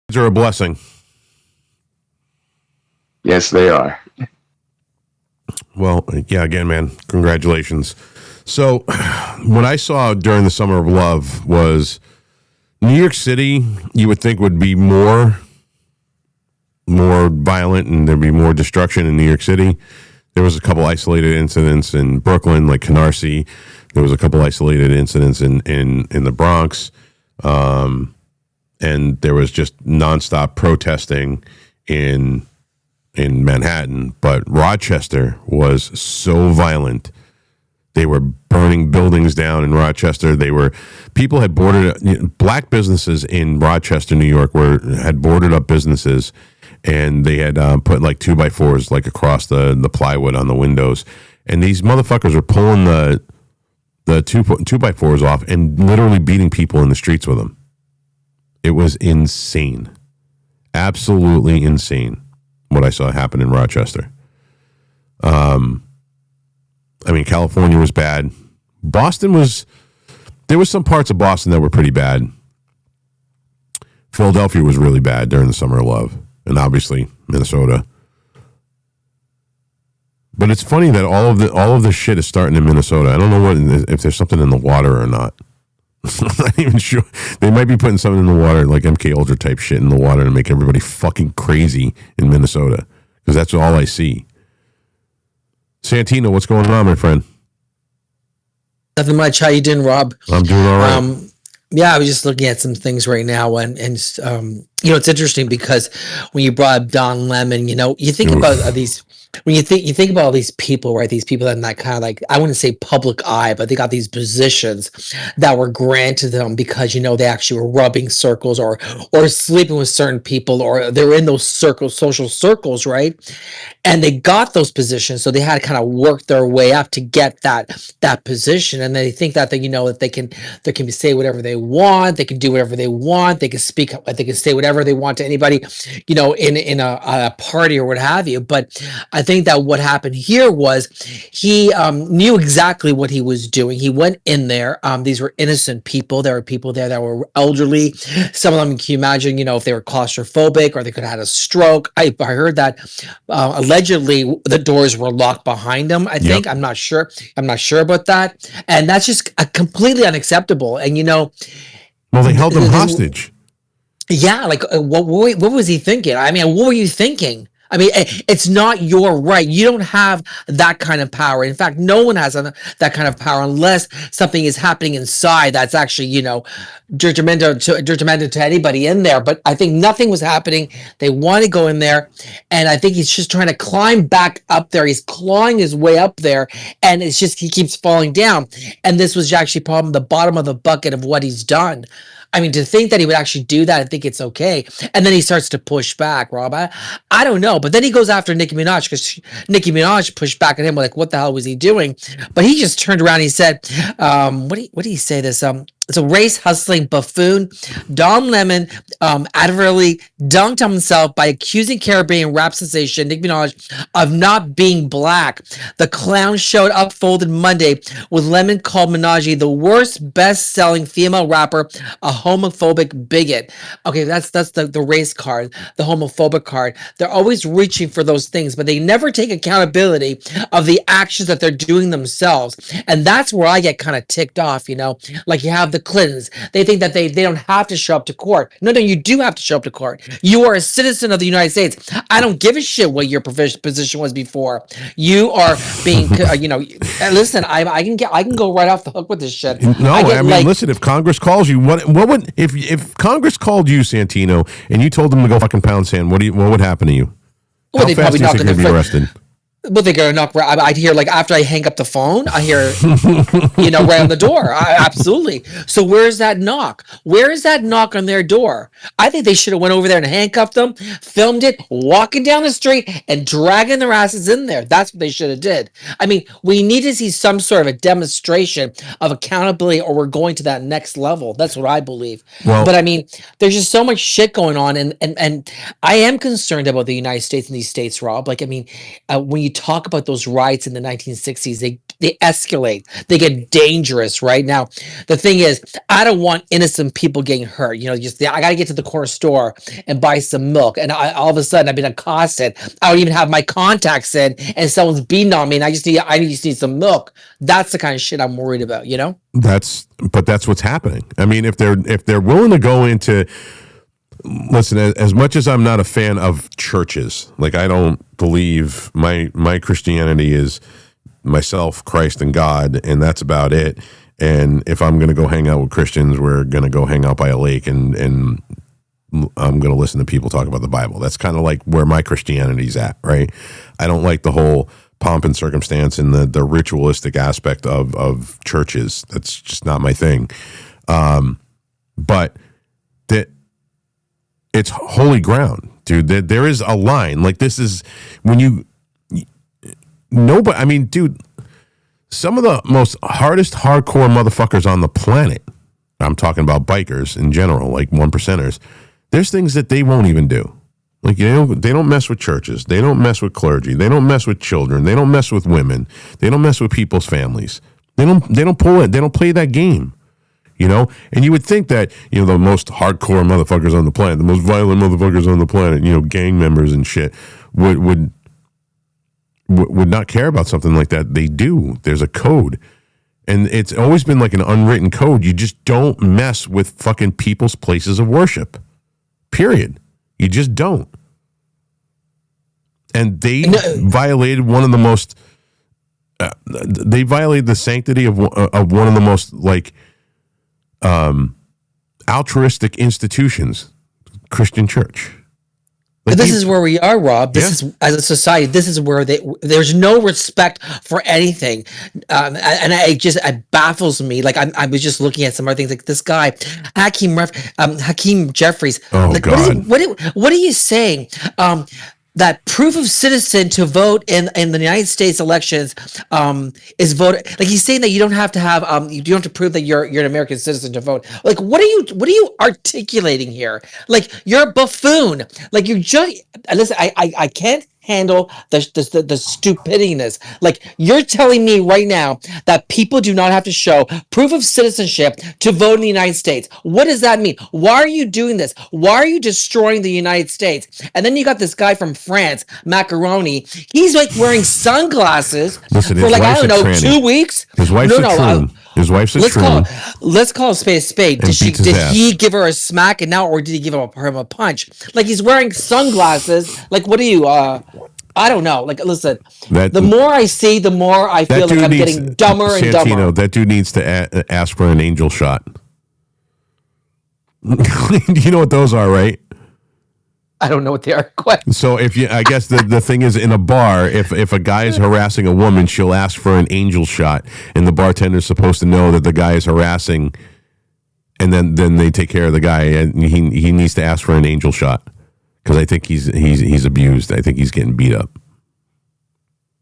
These are a blessing. Yes, they are. Well, yeah, again, man, congratulations. So, what I saw during the Summer of Love was New York City, you would think would be more violent and there'd be more destruction in New York City. There was a couple isolated incidents in Brooklyn, like Canarsie. There was a couple isolated incidents in the Bronx. And there was just nonstop protesting in Manhattan. But Rochester was so violent. They were burning buildings down in Rochester. People had boarded black businesses in Rochester, New York, had boarded up businesses, and they had put like 2x4s like across the plywood on the windows, and these motherfuckers are pulling the 2x4s off and literally beating people in the streets with them. It was insane, absolutely insane, what I saw happen in Rochester. I mean, California was bad. There was some parts of Boston that were pretty bad. Philadelphia was really bad during the Summer of Love, and obviously Minnesota. But it's funny that all of this shit is starting in Minnesota. I don't know if there's something in the water or not. I'm not even sure. They might be putting something in the water, like MK Ultra type shit in the water to make everybody fucking crazy in Minnesota, because that's all I see. Santino, what's going on, my friend? Nothing much. How you doing, Rob? I'm doing all right. Yeah, I was just looking at some things right now, and it's interesting because when you brought up Don Lemon, you think about these. When you think about all these people, right? These people that in that kind of like, I wouldn't say public eye, but they got these positions that were granted them because they actually were rubbing circles or sleeping with certain people, or they're in those social circles, right? And they got those positions, so they had to kind of work their way up to get that position, and they think that that they can say whatever they want, they can do whatever they want, they can speak, they can say whatever they want to anybody, in a party or what have you. But I think that what happened here was he knew exactly what he was doing. He went in there. These were innocent people. There were people there that were elderly. Some of them, can you imagine, if they were claustrophobic or they could have had a stroke. I heard that allegedly the doors were locked behind them. I think. Yep. I'm not sure about that. And that's just completely unacceptable. And Well, they held them hostage. yeah, like what was he thinking? I mean, what were you thinking? I mean, it's not your right. You don't have that kind of power. In fact, no one has that kind of power unless something is happening inside that's actually, detrimental to anybody in there. But I think nothing was happening. They want to go in there, and I think he's just trying to climb back up there. He's clawing his way up there, and it's just he keeps falling down. And this was actually probably the bottom of the bucket of what he's done. I mean, to think that he would actually do that, I think it's okay. And then he starts to push back, Rob. I don't know. But then he goes after Nicki Minaj because Nicki Minaj pushed back at him like, what the hell was he doing? But he just turned around and he said, what did he say this? It's a race hustling buffoon. Don Lemon advertently dunked on himself by accusing Caribbean rap sensation Nicki Minaj of not being black. The clown showed up folded Monday with Lemon called Minaj the worst best-selling female rapper, a homophobic bigot. Okay, that's the race card, the homophobic card. They're always reaching for those things, but they never take accountability of the actions that they're doing themselves. And that's where I get kind of ticked off, like you have the Clintons. They think that they don't have to show up to court. No, you do have to show up to court. You are a citizen of the United States. I don't give a shit what your position was before. You are being, listen, I can go right off the hook with this shit. No, I mean, listen, if Congress calls you, what would, if Congress called you, Santino, and you told them to go fucking pound sand, what would happen to you? Well, How fast do you think you'd be arrested? Well, they're gonna knock. I'd hear like after I hang up the phone, I hear, right on the door. Absolutely. So where's that knock? Where is that knock on their door? I think they should have went over there and handcuffed them, filmed it, walking down the street and dragging their asses in there. That's what they should have did. I mean, we need to see some sort of a demonstration of accountability, or we're going to that next level. That's what I believe. Well, but I mean, there's just so much shit going on, and I am concerned about the United States and these states, Rob. Like, I mean, when you talk about those riots in the 1960s, they escalate, they get dangerous. Right now, the thing is, I don't want innocent people getting hurt. I got to get to the corner store and buy some milk, and all of a sudden I've been accosted. I don't even have my contacts in, and someone's beating on me, and I just need some milk. That's the kind of shit I'm worried about. That's what's happening. I mean, if they're willing to go into, listen, as much as I'm not a fan of churches, like I don't believe my Christianity is myself, Christ, and God, and that's about it. And if I'm going to go hang out with Christians, we're going to go hang out by a lake, and I'm going to listen to people talk about the Bible. That's kind of like where my Christianity's at, right? I don't like the whole pomp and circumstance and the ritualistic aspect of churches. That's just not my thing. But that it's holy ground, dude. There is a line. Like, this is when nobody, I mean, dude, some of the most hardest hardcore motherfuckers on the planet, I'm talking about bikers in general, like 1%ers, there's things that they won't even do. Like, they don't mess with churches. They don't mess with clergy. They don't mess with children. They don't mess with women. They don't mess with people's families. They don't pull it. They don't play that game. And you would think that, the most hardcore motherfuckers on the planet, the most violent motherfuckers on the planet, gang members and shit, would not care about something like that. They do. There's a code. And it's always been like an unwritten code. You just don't mess with fucking people's places of worship. Period. You just don't. And they violated one of the most, they violated the sanctity of one of the most, like, altruistic institutions, Christian church. But this is where we are, Rob. This is, as a society, this is where there's no respect for anything, and it baffles me. Like, I was just looking at some other things, like this guy, Hakeem Jeffries. Oh, like, God. What are you saying? That proof of citizen to vote in the United States elections is vote. Like, he's saying that you don't have to have you don't have to prove that you're an American citizen to vote. Like, what are you articulating here? Like, you're a buffoon. Like, you just listen. I can't handle the stupidiness. Like, you're telling me right now that people do not have to show proof of citizenship to vote in the United States. What does that mean? Why are you doing this? Why are you destroying the United States? And then you got this guy from France, Macaroni. He's like wearing sunglasses for like, I don't know, 2 weeks. His wife's a troon. His wife's a troon. Let's call a spade a spade. Did he give her a smack or did he give him a punch? Like, he's wearing sunglasses. Like, what are you? I don't know. Like, listen, the more I see, the more I feel like I'm getting dumber and dumber. That dude needs to ask for an angel shot. You know what those are, right? I don't know what they are. So I guess the thing is, in a bar, if a guy is harassing a woman, she'll ask for an angel shot, and the bartender's supposed to know that the guy is harassing, and then they take care of the guy, and he needs to ask for an angel shot because I think he's abused. I think he's getting beat up.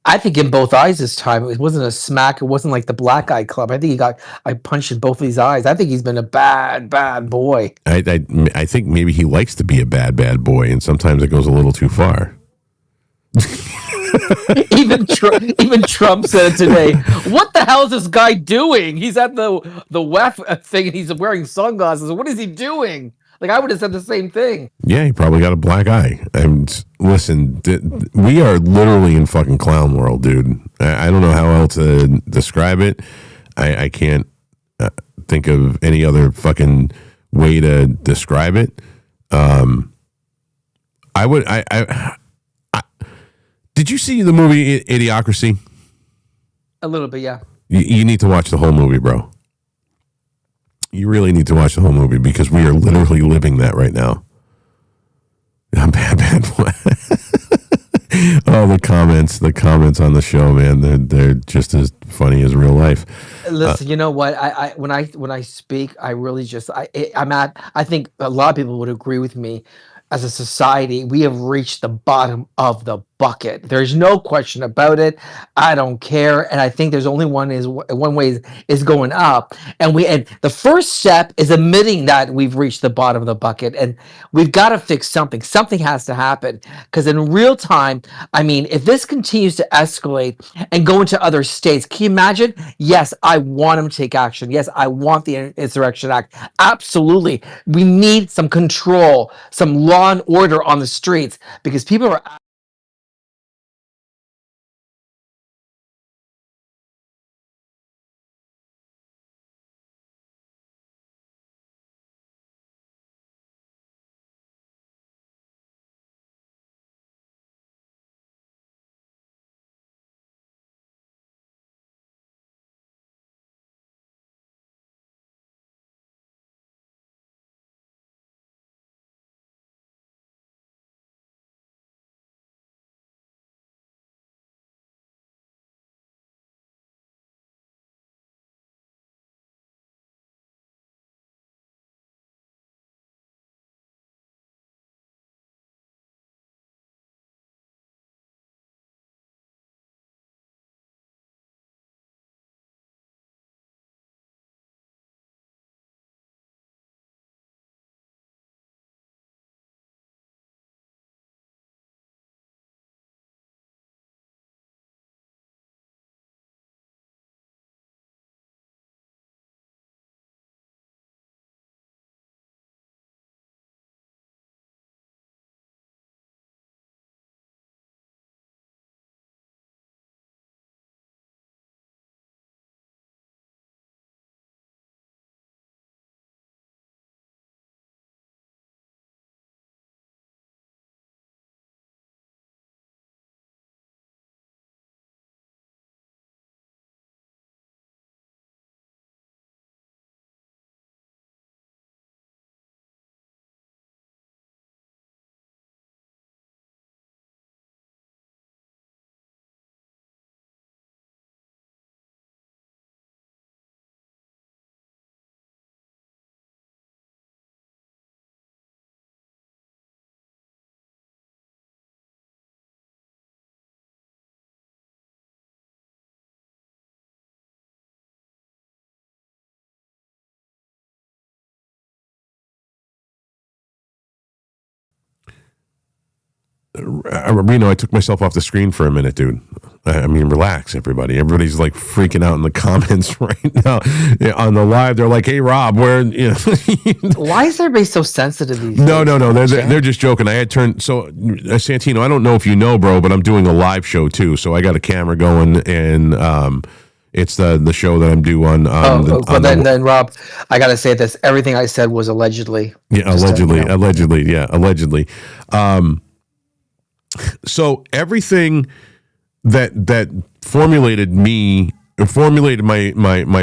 I think in both eyes this time. It wasn't a smack. It wasn't like the black eye club. I think I punched in both of his eyes. I think he's been a bad, bad boy. I think maybe he likes to be a bad boy, and sometimes it goes a little too far. Even Trump said it today. What the hell is this guy doing? He's at the WEF thing and he's wearing sunglasses. What is he doing? Like, I would have said the same thing. Yeah, he probably got a black eye. And listen, we are literally in fucking clown world, dude. I don't know how else to describe it. I can't think of any other fucking way to describe it. Did you see the movie Idiocracy? A little bit, yeah. You need to watch the whole movie, bro. You really need to watch the whole movie because we are literally living that right now. I'm bad. Oh, the comments on the show, man, they're just as funny as real life. Listen, you know what? When I speak, I really just I think a lot of people would agree with me. As a society, we have reached the bottom of the bucket. There's no question about it. I don't care, and I think there's only one way is going up. And the first step is admitting that we've reached the bottom of the bucket, and we've got to fix something. Something has to happen because in real time, I mean, if this continues to escalate and go into other states, can you imagine? Yes, I want them to take action. Yes, I want the Insurrection Act. Absolutely, we need some control, some law and order on the streets because people are. Reno, I took myself off the screen for a minute, dude. I mean, relax, everybody. Everybody's like freaking out in the comments right now. Yeah, on the live, they're like, "Hey, Rob, where?" You know. Why is everybody so sensitive these No. days? They're just joking. I had turned Santino. I don't know if you know, bro, but I'm doing a live show too. So I got a camera going, and it's the show that I'm due on. Then Rob, I gotta say this. Everything I said was allegedly. Yeah, allegedly. So everything that formulated my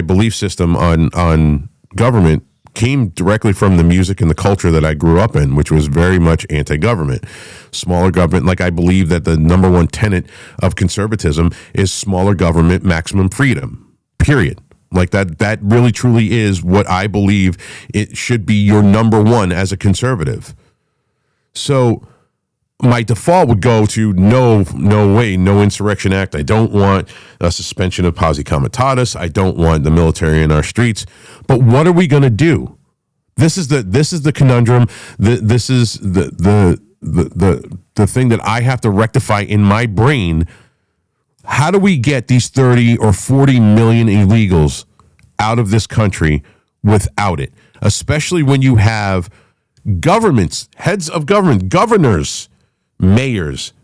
belief system on government came directly from the music and the culture that I grew up in, which was very much anti-government, smaller government. Like, I believe that the number one tenet of conservatism is smaller government, maximum freedom, period. Like that really truly is what I believe it should be your number one as a conservative. So my default would go to no way, no Insurrection Act. I don't want a suspension of posse comitatus. I don't want the military in our streets. But what are we going to do? This is the conundrum. This is the thing that I have to rectify in my brain. How do we get these 30 or 40 million illegals out of this country without it? Especially when you have governments, heads of government, governors, mayors,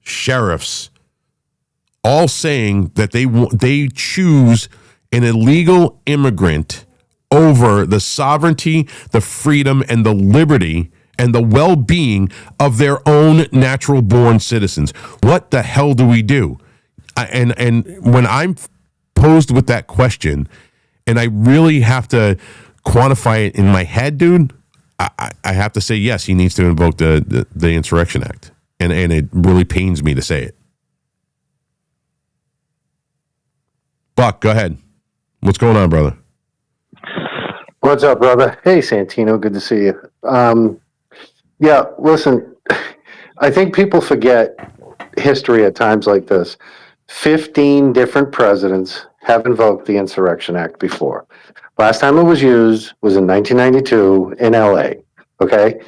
sheriffs, all saying that they choose an illegal immigrant over the sovereignty, the freedom, and the liberty and the well-being of their own natural-born citizens. What the hell do we do? And when I'm posed with that question, and I really have to quantify it in my head, dude, I have to say yes. He needs to invoke the Insurrection Act. And it really pains me to say it. Buck, go ahead. What's going on, brother? What's up, brother? Hey, Santino. Good to see you. Yeah, listen, I think people forget history at times like this. 15 different presidents have invoked the Insurrection Act before. Last time it was used was in 1992 in LA. Okay?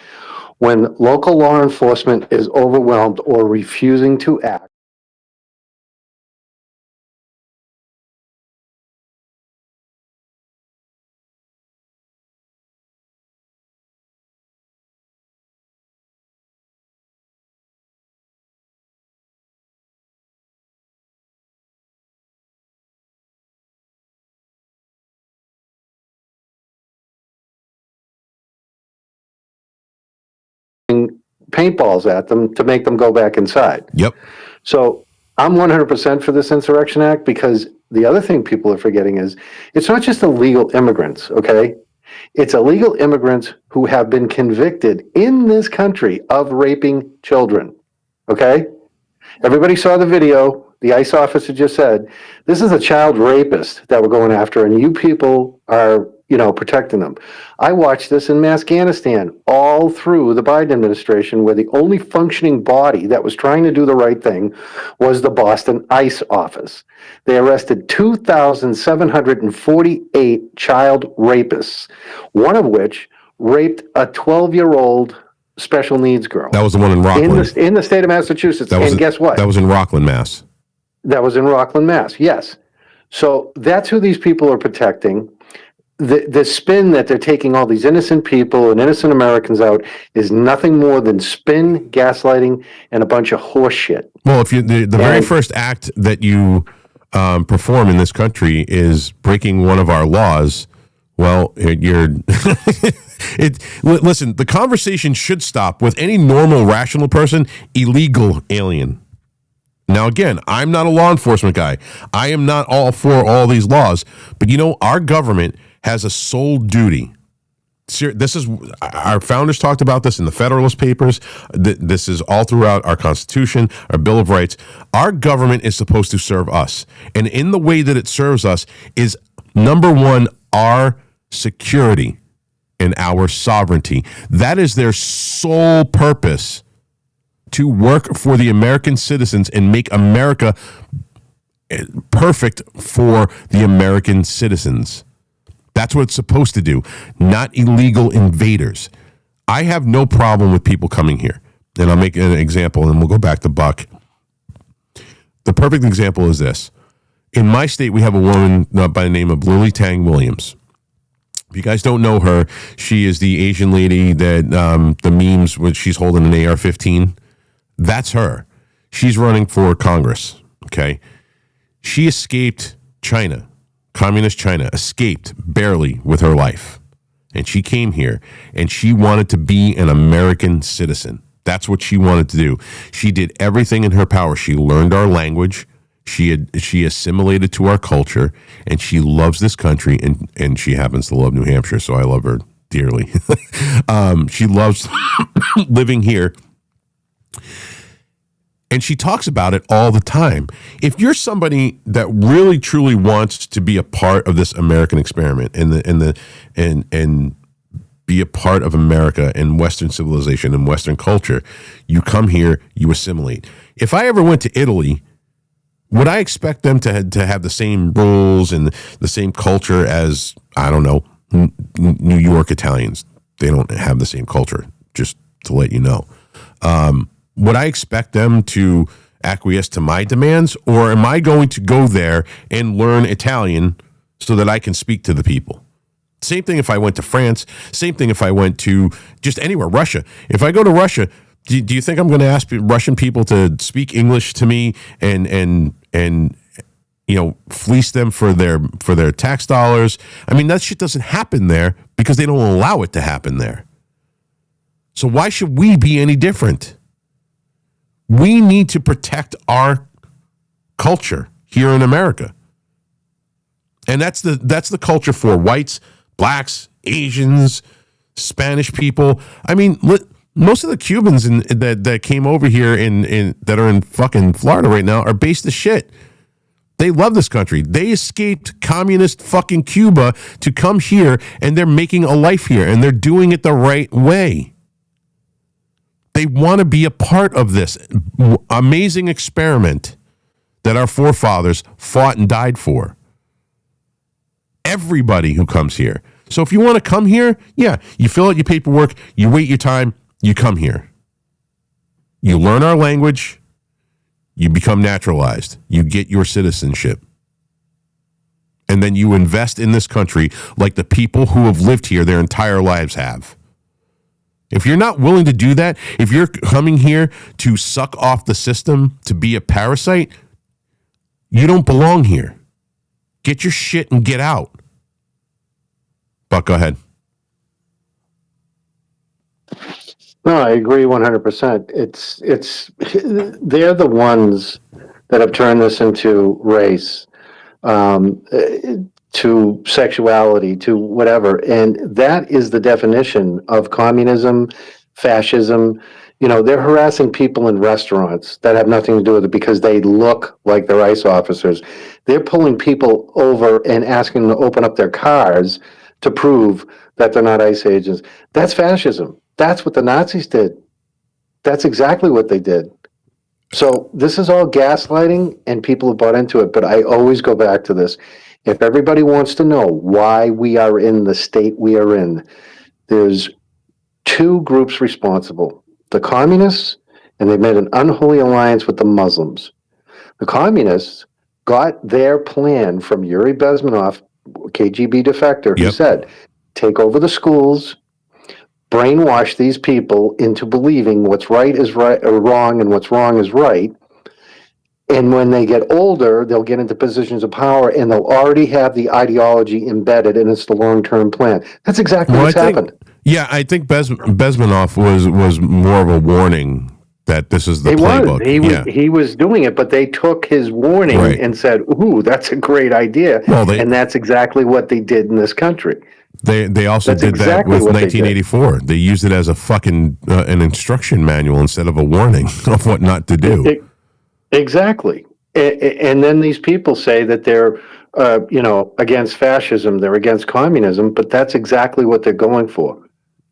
When local law enforcement is overwhelmed or refusing to act, paintballs at them to make them go back inside. Yep. So I'm 100% for this Insurrection Act, because the other thing people are forgetting is it's not just illegal immigrants, okay? It's illegal immigrants who have been convicted in this country of raping children, okay? Everybody saw the video. The ICE officer just said, this is a child rapist that we're going after, and you people are, protecting them. I watched this in Afghanistan all through the Biden administration, where the only functioning body that was trying to do the right thing was the Boston ICE office. They arrested 2,748 child rapists, one of which raped a 12-year-old special needs girl. That was the one in Rockland. In the state of Massachusetts. Guess what? That was in Rockland, Mass. That was in Rockland, Mass. Yes. So that's who these people are protecting. The spin that they're taking all these innocent people and innocent Americans out is nothing more than spin, gaslighting, and a bunch of horse shit. Well, if the very first act that you perform in this country is breaking one of our laws, well, listen, the conversation should stop with any normal, rational person, illegal alien. Now, again, I'm not a law enforcement guy. I am not all for all these laws. But, our government has a sole duty. This is, our founders talked about this in the Federalist Papers. This is all throughout our Constitution, our Bill of Rights. Our government is supposed to serve us. And in the way that it serves us is, number one, our security and our sovereignty. That is their sole purpose, to work for the American citizens and make America perfect for the American citizens. That's what it's supposed to do, not illegal invaders. I have no problem with people coming here. And I'll make an example, and we'll go back to Buck. The perfect example is this. In my state, we have a woman by the name of Lily Tang Williams. If you guys don't know her, she is the Asian lady that the memes when she's holding an AR-15. That's her. She's running for Congress, okay? She escaped China. Communist China, escaped barely with her life. And she came here, and she wanted to be an American citizen. That's what she wanted to do. She did everything in her power. She learned our language. She assimilated to our culture, and she loves this country, and she happens to love New Hampshire, so I love her dearly. She loves living here. And she talks about it all the time. If you're somebody that really truly wants to be a part of this American experiment and be a part of America and Western civilization and Western culture, you come here, you assimilate. If I ever went to Italy, would I expect them to have the same rules and the same culture as, I don't know, New York Italians? They don't have the same culture, just to let you know. Would I expect them to acquiesce to my demands, or am I going to go there and learn Italian so that I can speak to the people? Same thing if I went to France. Same thing if I went to just anywhere, Russia. If I go to Russia, do you think I'm going to ask Russian people to speak English to me and fleece them for their tax dollars? I mean, that shit doesn't happen there because they don't allow it to happen there. So why should we be any different? We need to protect our culture here in America. And that's the culture for whites, blacks, Asians, Spanish people. I mean, most of the Cubans that came over here that are in fucking Florida right now are based as shit. They love this country. They escaped communist fucking Cuba to come here, and they're making a life here, and they're doing it the right way. They want to be a part of this amazing experiment that our forefathers fought and died for. Everybody who comes here. So if you want to come here, yeah, you fill out your paperwork, you wait your time, you come here. You learn our language, you become naturalized, you get your citizenship. And then you invest in this country like the people who have lived here their entire lives have. If you're not willing to do that, if you're coming here to suck off the system, to be a parasite, you don't belong here. Get your shit and get out. Buck, go ahead. No, I agree 100%. It's they're the ones that have turned this into race, to sexuality, to whatever, and that is the definition of communism, fascism. You know, they're harassing people in restaurants that have nothing to do with it because they look like they're ICE officers. They're pulling people over and asking them to open up their cars to prove that they're not ICE agents. That's fascism. That's what the Nazis did. That's exactly what they did. So this is all gaslighting, and people have bought into it. But I always go back to this. If everybody wants to know why we are in the state we are in, there's two groups responsible. The communists, and they made an unholy alliance with the Muslims. The communists got their plan from Yuri Bezmenov, KGB defector, who said, take over the schools, brainwash these people into believing what's right is right or wrong and what's wrong is right. And when they get older, they'll get into positions of power and they'll already have the ideology embedded, and it's the long-term plan. That's exactly what's happened. Yeah, I think Bezmenov was more of a warning that this is the playbook. He was doing it, but they took his warning and said, ooh, that's a great idea. Well, and that's exactly what they did in this country. They also did that with 1984. They used it as a fucking an instruction manual instead of a warning of what not to do. Exactly. And then these people say that they're, against fascism, they're against communism, but that's exactly what they're going for.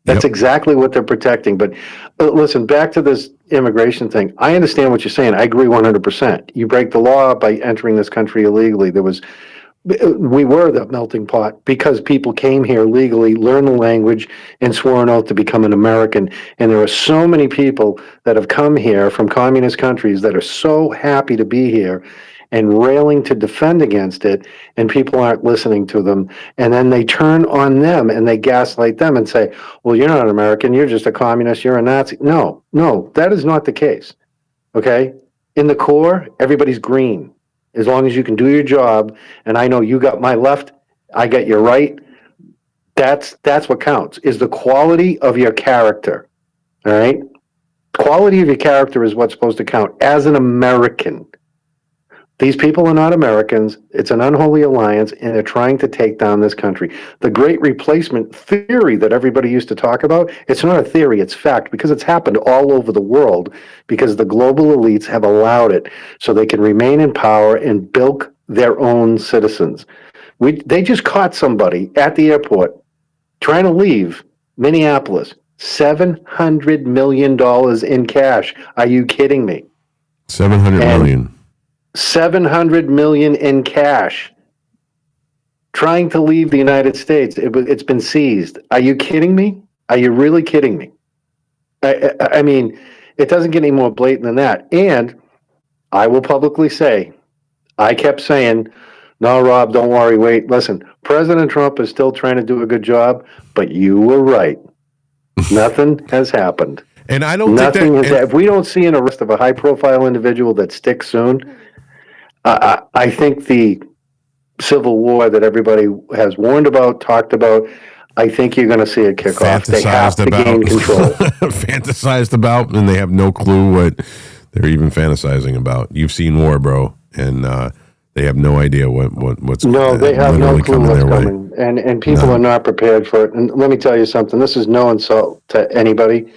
That's exactly what they're protecting. But listen, back to this immigration thing. I understand what you're saying. I agree 100%. You break the law by entering this country illegally. We were the melting pot because people came here legally, learned the language, and swore an oath to become an American. And there are so many people that have come here from communist countries that are so happy to be here and railing to defend against it, and people aren't listening to them. And then they turn on them and they gaslight them and say, well, you're not an American, you're just a communist, you're a Nazi. No, that is not the case. Okay? In the core, everybody's green. As long as you can do your job, and I know you got my left, I got your right, that's what counts, is the quality of your character. All right? Quality of your character is what's supposed to count as an American. These people are not Americans. It's an unholy alliance, and they're trying to take down this country. The great replacement theory that everybody used to talk about, it's not a theory, it's fact, because it's happened all over the world, because the global elites have allowed it so they can remain in power and bilk their own citizens. They just caught somebody at the airport trying to leave, Minneapolis, $700 million in cash. Are you kidding me? 700 million. 700 million in cash. Trying to leave the United States. It's been seized. Are you kidding me? Are you really kidding me? I mean, it doesn't get any more blatant than that. And I will publicly say, I kept saying, no, Rob, don't worry. Wait, listen. President Trump is still trying to do a good job, but you were right. Nothing has happened. And I don't Nothing think has that. If we don't see an arrest of a high-profile individual that sticks soon, I think the civil war that everybody has warned about, talked about, I think you're going to see it kick off. They have to gain control. Fantasized about, and they have no clue what they're even fantasizing about. You've seen war, bro, and they have no idea what's no, they have no clue what's their way. coming, and people are not prepared for it. And let me tell you something. This is no insult to anybody,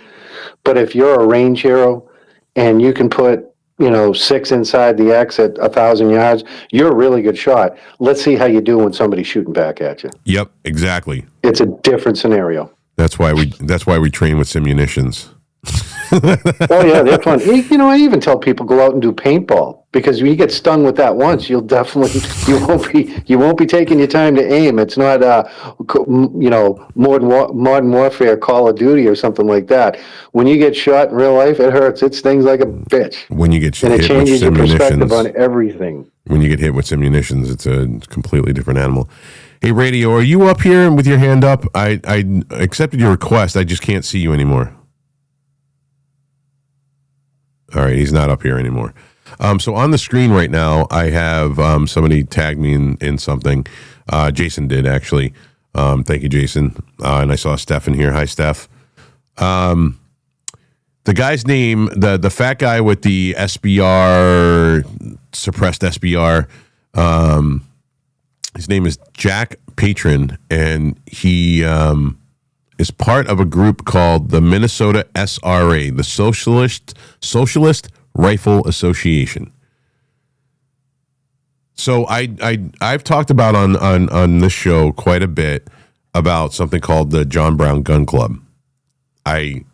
but if you're a range hero and you can put 6 inside the X at 1,000 yards, you're a really good shot. Let's see how you do when somebody's shooting back at you. Yep, exactly. It's a different scenario. That's why we train with simunitions. Oh yeah, they're fun. I even tell people go out and do paintball, because when you get stung with that once, you won't be taking your time to aim. It's not modern warfare, Call of Duty or something like that. When you get shot in real life, it hurts. It stings like a bitch. When you get and it hit changes with your perspective simunitions, on everything. when you get hit with simunitions, it's a completely different animal. Hey, Radio, are you up here with your hand up? I accepted your request. I just can't see you anymore. All right, he's not up here anymore. So on the screen right now, I have somebody tagged me in something. Jason did, actually. Thank you, Jason. And I saw Steph in here. Hi, Steph. The guy's name, the fat guy with the SBR, suppressed SBR, his name is Jack Patron, and he is part of a group called the Minnesota SRA, the Socialist Rifle Association. So I've talked about on this show quite a bit about something called the John Brown Gun Club. I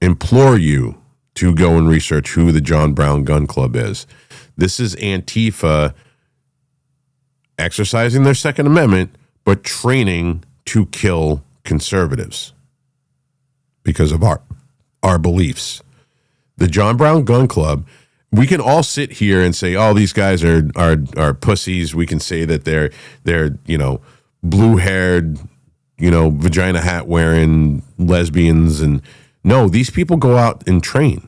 implore you to go and research who the John Brown Gun Club is. This is Antifa exercising their Second Amendment, but training to kill conservatives because of our beliefs. The John Brown Gun Club, we can all sit here and say, oh, these guys are pussies. We can say that they're blue-haired, vagina hat wearing lesbians. And no, these people go out and train.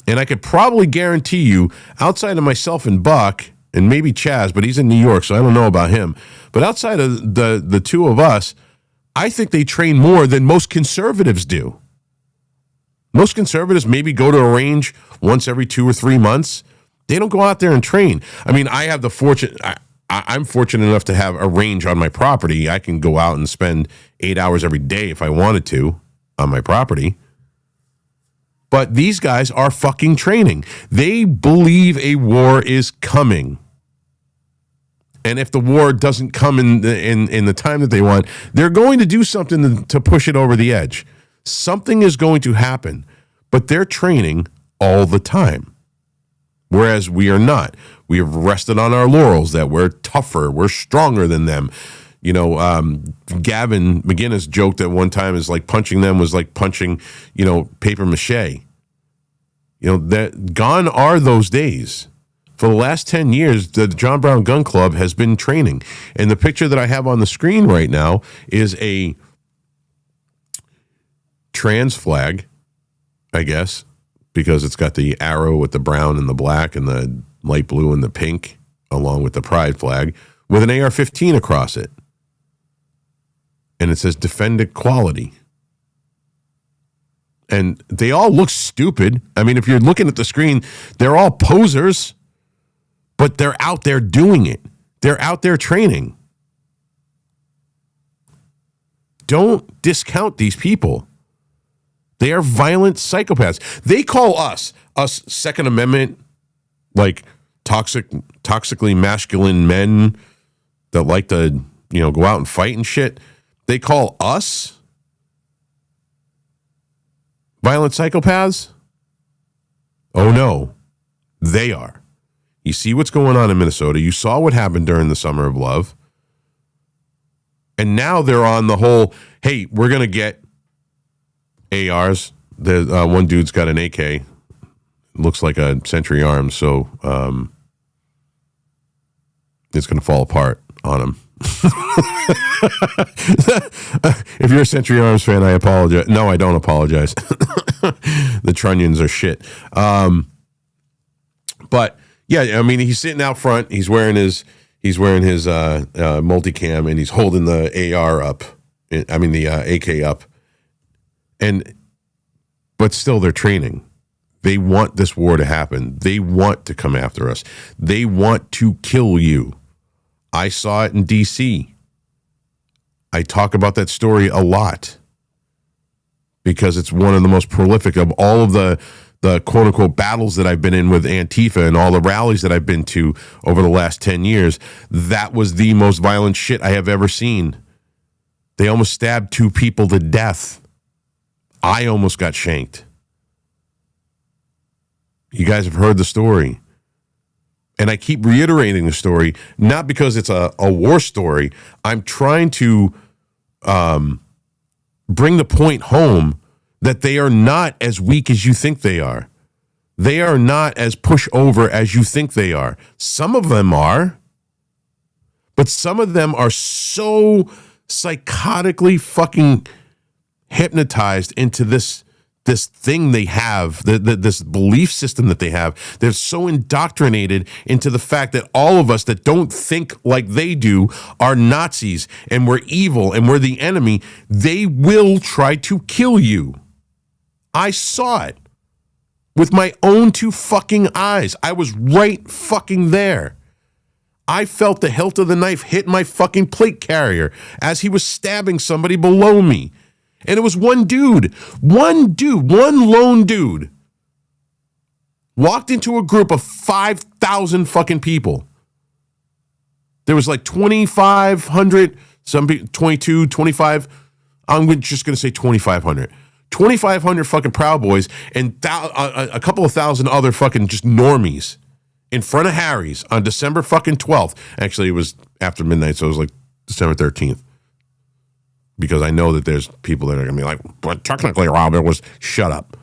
And I could probably guarantee you, outside of myself and Buck, and maybe Chaz, but he's in New York, so I don't know about him. But outside of the two of us, I think they train more than most conservatives do. Most conservatives maybe go to a range once every 2 or 3 months. They don't go out there and train. I mean, I have the fortune. I'm fortunate enough to have a range on my property. I can go out and spend 8 hours every day if I wanted to on my property. But these guys are fucking training. They believe a war is coming. And if the war doesn't come in the time that they want, they're going to do something to push it over the edge. Something is going to happen, but they're training all the time. Whereas we are not. We have rested on our laurels that we're tougher, we're stronger than them. Gavin McGinnis joked at one time is like punching them was like punching, paper mache. That gone are those days. For the last 10 years, the John Brown Gun Club has been training. And the picture that I have on the screen right now is a trans flag, I guess, because it's got the arrow with the brown and the black and the light blue and the pink, along with the pride flag, with an AR-15 across it. And it says defend equality. And they all look stupid. I mean, if you're looking at the screen, they're all posers, but they're out there doing it. They're out there training. Don't discount these people. They are violent psychopaths. They call us Second Amendment, like toxically masculine men that like to, go out and fight and shit. They call us violent psychopaths? Oh no, they are. You see what's going on in Minnesota. You saw what happened during the Summer of Love. And now they're on the whole, hey, we're going to get ARs. The one dude's got an AK. Looks like a Century Arms, so it's going to fall apart on him. If you're a Century Arms fan, I apologize. No, I don't apologize. The trunnions are shit. But yeah, I mean, he's sitting out front. He's wearing his multicam, and he's holding the AR up. I mean, the AK up. But still, they're training. They want this war to happen. They want to come after us. They want to kill you. I saw it in D.C. I talk about that story a lot because it's one of the most prolific of all of the quote-unquote battles that I've been in with Antifa and all the rallies that I've been to over the last 10 years. That was the most violent shit I have ever seen. They almost stabbed 2 people to death. I almost got shanked. You guys have heard the story. And I keep reiterating the story, not because it's a war story. I'm trying to bring the point home that they are not as weak as you think they are. They are not as pushover as you think they are. Some of them are, but some of them are so psychotically fucking hypnotized into this thing they have, this belief system that they have. They're so indoctrinated into the fact that all of us that don't think like they do are Nazis and we're evil and we're the enemy. They will try to kill you. I saw it with my own 2 fucking eyes. I was right fucking there. I felt the hilt of the knife hit my fucking plate carrier as he was stabbing somebody below me. And it was one lone dude, walked into a group of 5,000 fucking people. There was like 2,500, some people, 22, 25. I'm just going to say 2,500. 2,500 fucking Proud Boys and a couple of thousand other fucking just normies in front of Harry's on December fucking 12th. Actually, it was after midnight, so it was like December 13th. Because I know that there's people that are going to be like, but technically, Rob, it was, shut up.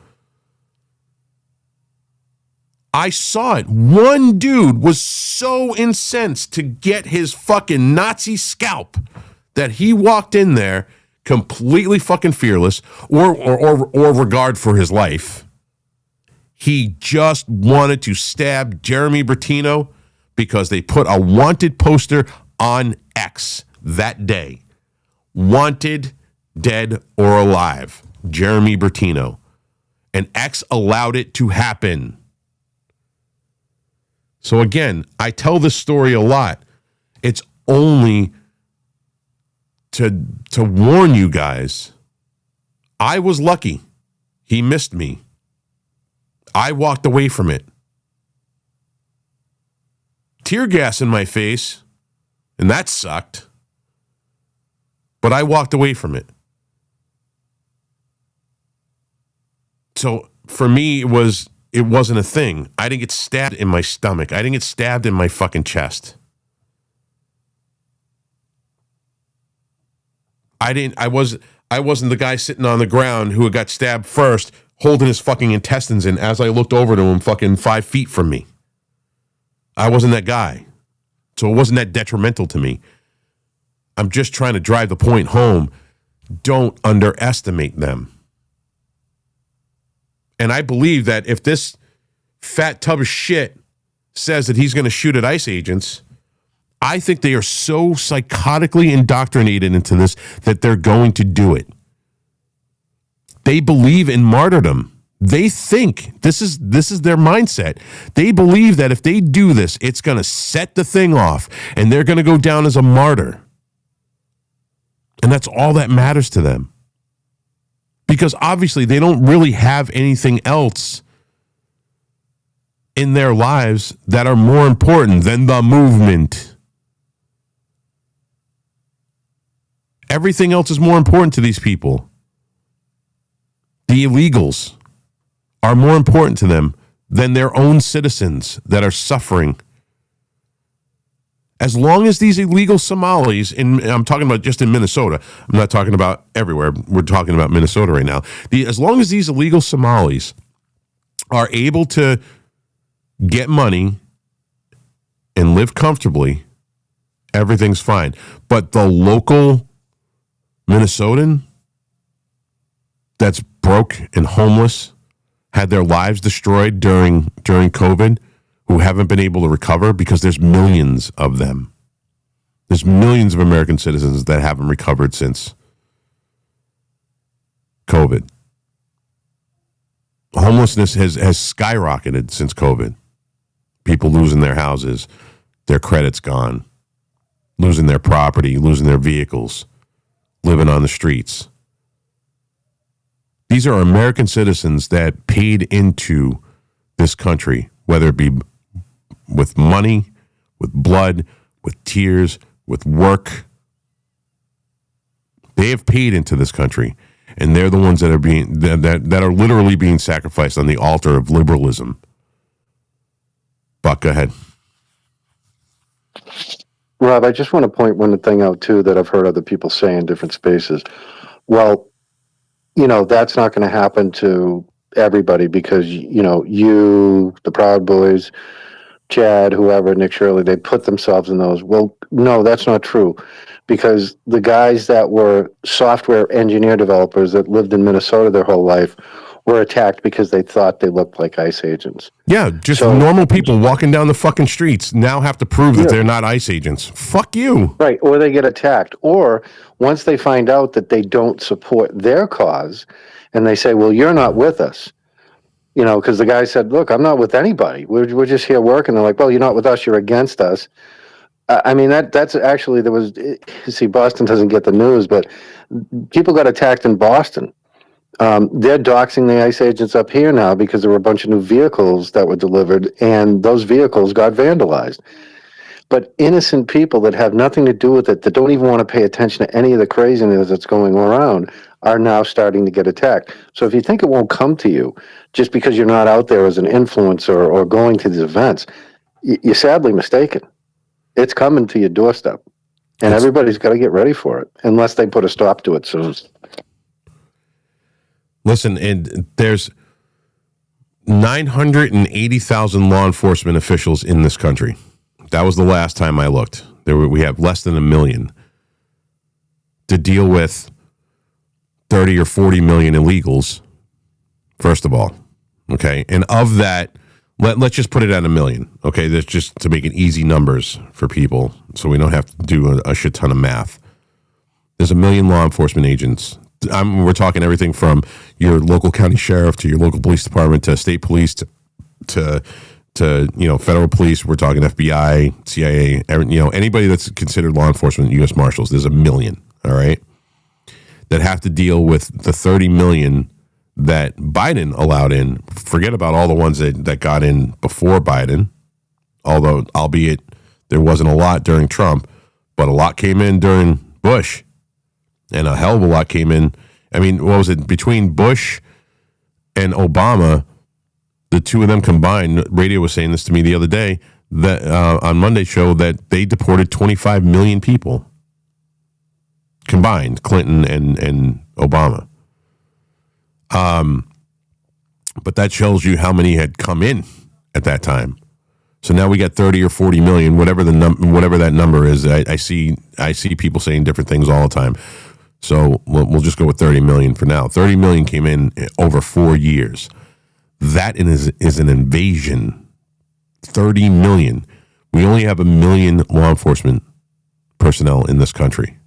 I saw it. One dude was so incensed to get his fucking Nazi scalp that he walked in there completely fucking fearless or regard for his life. He just wanted to stab Jeremy Bertino because they put a wanted poster on X that day. Wanted, dead or alive, Jeremy Bertino. And X allowed it to happen. So again, I tell this story a lot. It's only to warn you guys. I was lucky. He missed me. I walked away from it. Tear gas in my face, and that sucked. But I walked away from it. So for me, it wasn't a thing. I didn't get stabbed in my stomach. I didn't get stabbed in my fucking chest. I wasn't the guy sitting on the ground who got stabbed first, holding his fucking intestines in as I looked over to him fucking 5 feet from me. I wasn't that guy. So it wasn't that detrimental to me. I'm just trying to drive the point home. Don't underestimate them. And I believe that if this fat tub of shit says that he's going to shoot at ICE agents, I think they are so psychotically indoctrinated into this that they're going to do it. They believe in martyrdom. They think this is their mindset. They believe that if they do this, it's going to set the thing off and they're going to go down as a martyr. And that's all that matters to them. Because obviously they don't really have anything else in their lives that are more important than the movement. Everything else is more important to these people. The illegals are more important to them than their own citizens that are suffering. As long as these illegal Somalis, I'm talking about just in Minnesota, I'm not talking about everywhere, we're talking about Minnesota right now. As long as these illegal Somalis are able to get money and live comfortably, everything's fine. But the local Minnesotan that's broke and homeless, had their lives destroyed during COVID, who haven't been able to recover, because there's millions of them. There's millions of American citizens that haven't recovered since COVID. Homelessness has skyrocketed since COVID. People losing their houses, their credit's gone, losing their property, losing their vehicles, living on the streets. These are American citizens that paid into this country, whether it be with money, with blood, with tears, with work. They have paid into this country, and they're the ones that are being that are literally being sacrificed on the altar of liberalism. Buck, go ahead. Rob, I just want to point one thing out too that I've heard other people say in different spaces. Well, that's not going to happen to everybody because, you, the Proud Boys, Chad, whoever, Nick Shirley, they put themselves in those. Well, no, that's not true, because the guys that were software engineer developers that lived in Minnesota their whole life were attacked because they thought they looked like ICE agents. Yeah, just normal people walking down the fucking streets now have to prove that they're not ICE agents. Fuck you. Right, or they get attacked. Or once they find out that they don't support their cause, and they say, well, you're not with us. Because the guy said, look, I'm not with anybody. We're just here working. They're like, well, you're not with us. You're against us. That's actually, see, Boston doesn't get the news, but people got attacked in Boston. They're doxing the ICE agents up here now because there were a bunch of new vehicles that were delivered, and those vehicles got vandalized. But innocent people that have nothing to do with it, that don't even want to pay attention to any of the craziness that's going around, are now starting to get attacked. So if you think it won't come to you just because you're not out there as an influencer or going to these events, you're sadly mistaken. It's coming to your doorstep, and everybody's got to get ready for it, unless they put a stop to it soon. Listen, and there's 980,000 law enforcement officials in this country. That was the last time I looked. We have less than 1 million to deal with 30 or 40 million illegals, first of all. Okay. And of that, let's just put it at 1 million. Okay. That's just to make it easy numbers for people so we don't have to do a shit ton of math. There's 1 million law enforcement agents. We're talking everything from your local county sheriff to your local police department to state police to federal police. We're talking FBI, CIA, anybody that's considered law enforcement, U.S. Marshals. There's 1 million, all right, that have to deal with the 30 million that Biden allowed in. Forget about all the ones that got in before Biden, although, albeit there wasn't a lot during Trump, but a lot came in during Bush. And a hell of a lot came in. I mean, what was it? Between Bush and Obama, the two of them combined, radio was saying this to me the other day, that on Monday's show, that they deported 25 million people. Combined, Clinton and Obama. But that shows you how many had come in at that time. So now we got 30 or 40 million, whatever that number is. I see people saying different things all the time. So we'll just go with 30 million for now. 30 million came in over 4 years. That is an invasion. 30 million. We only have 1 million law enforcement personnel in this country.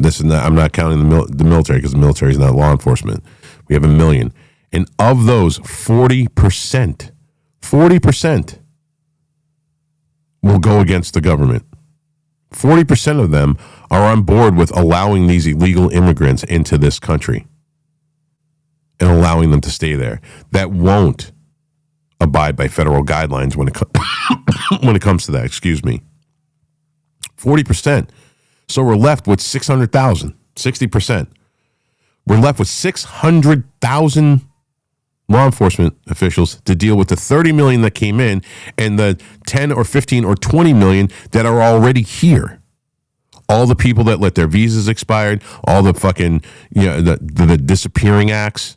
I'm not counting the military, because the military is not law enforcement. We have 1 million. And of those, 40% will go against the government. 40% of them are on board with allowing these illegal immigrants into this country and allowing them to stay there. That won't abide by federal guidelines when it comes to that. Excuse me. 40%. So we're left with 600,000, 60%, We're left with 600,000 law enforcement officials to deal with the 30 million that came in and the 10 or 15 or 20 million that are already here. All the people that let their visas expired, all the fucking, the disappearing acts.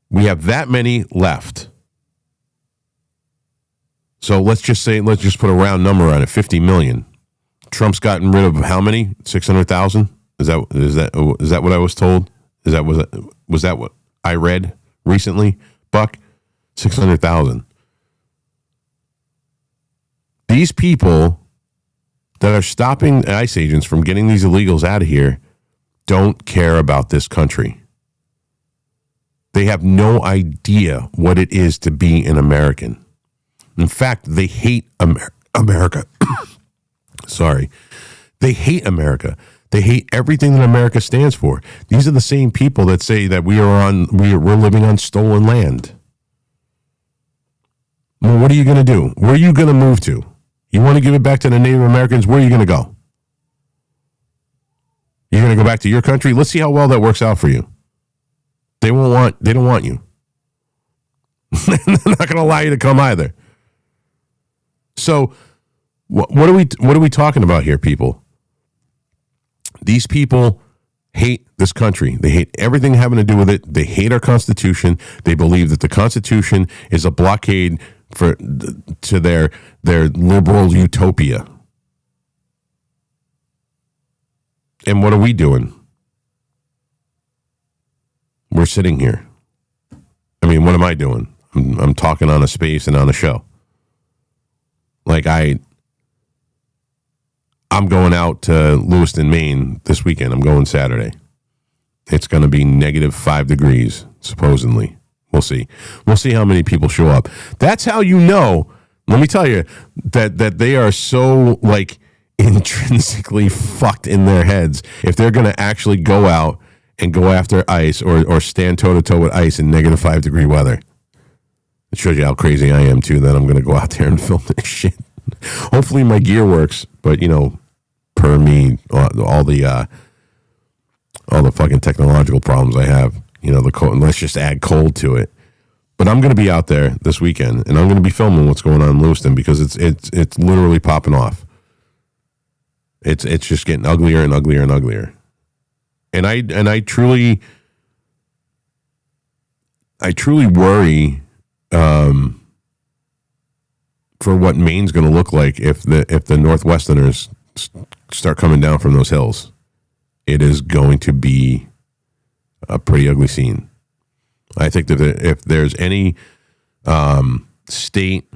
We have that many left. So let's just put a round number on it, 50 million. Trump's gotten rid of how many? 600,000? Is that what I was told? Was that what I read recently? Buck? 600,000. These people that are stopping ICE agents from getting these illegals out of here don't care about this country. They have no idea what it is to be an American. In fact, they hate America. Sorry. They hate America. They hate everything that America stands for. These are the same people that say that we're living on stolen land. Well, what are you going to do? Where are you going to move to? You want to give it back to the Native Americans? Where are you going to go? You're going to go back to your country? Let's see how well that works out for you. They don't want you. They're not going to allow you to come either. So what are we talking about here, people? These people hate this country. They hate everything having to do with it. They hate our Constitution. They believe that the Constitution is a blockade to their liberal utopia. And what are we doing? We're sitting here. I mean, what am I doing? I'm talking on a space and on a show. Like I'm going out to Lewiston, Maine this weekend. I'm going Saturday. It's going to be -5 degrees, supposedly. We'll see. We'll see how many people show up. That's how you know, let me tell you, that they are so, like, intrinsically fucked in their heads if they're going to actually go out and go after ICE or stand toe-to-toe with ICE in -5 degree weather. It shows you how crazy I am, too, that I'm going to go out there and film this shit. Hopefully my gear works, but, per me, all the fucking technological problems I have, the cold, let's just add cold to it. But I'm going to be out there this weekend, and I'm going to be filming what's going on in Lewiston because it's literally popping off. It's just getting uglier and uglier and uglier. And I truly worry for what Maine's going to look like if the Northwesterners start coming down from those hills. It is going to be a pretty ugly scene. I think that if there's any state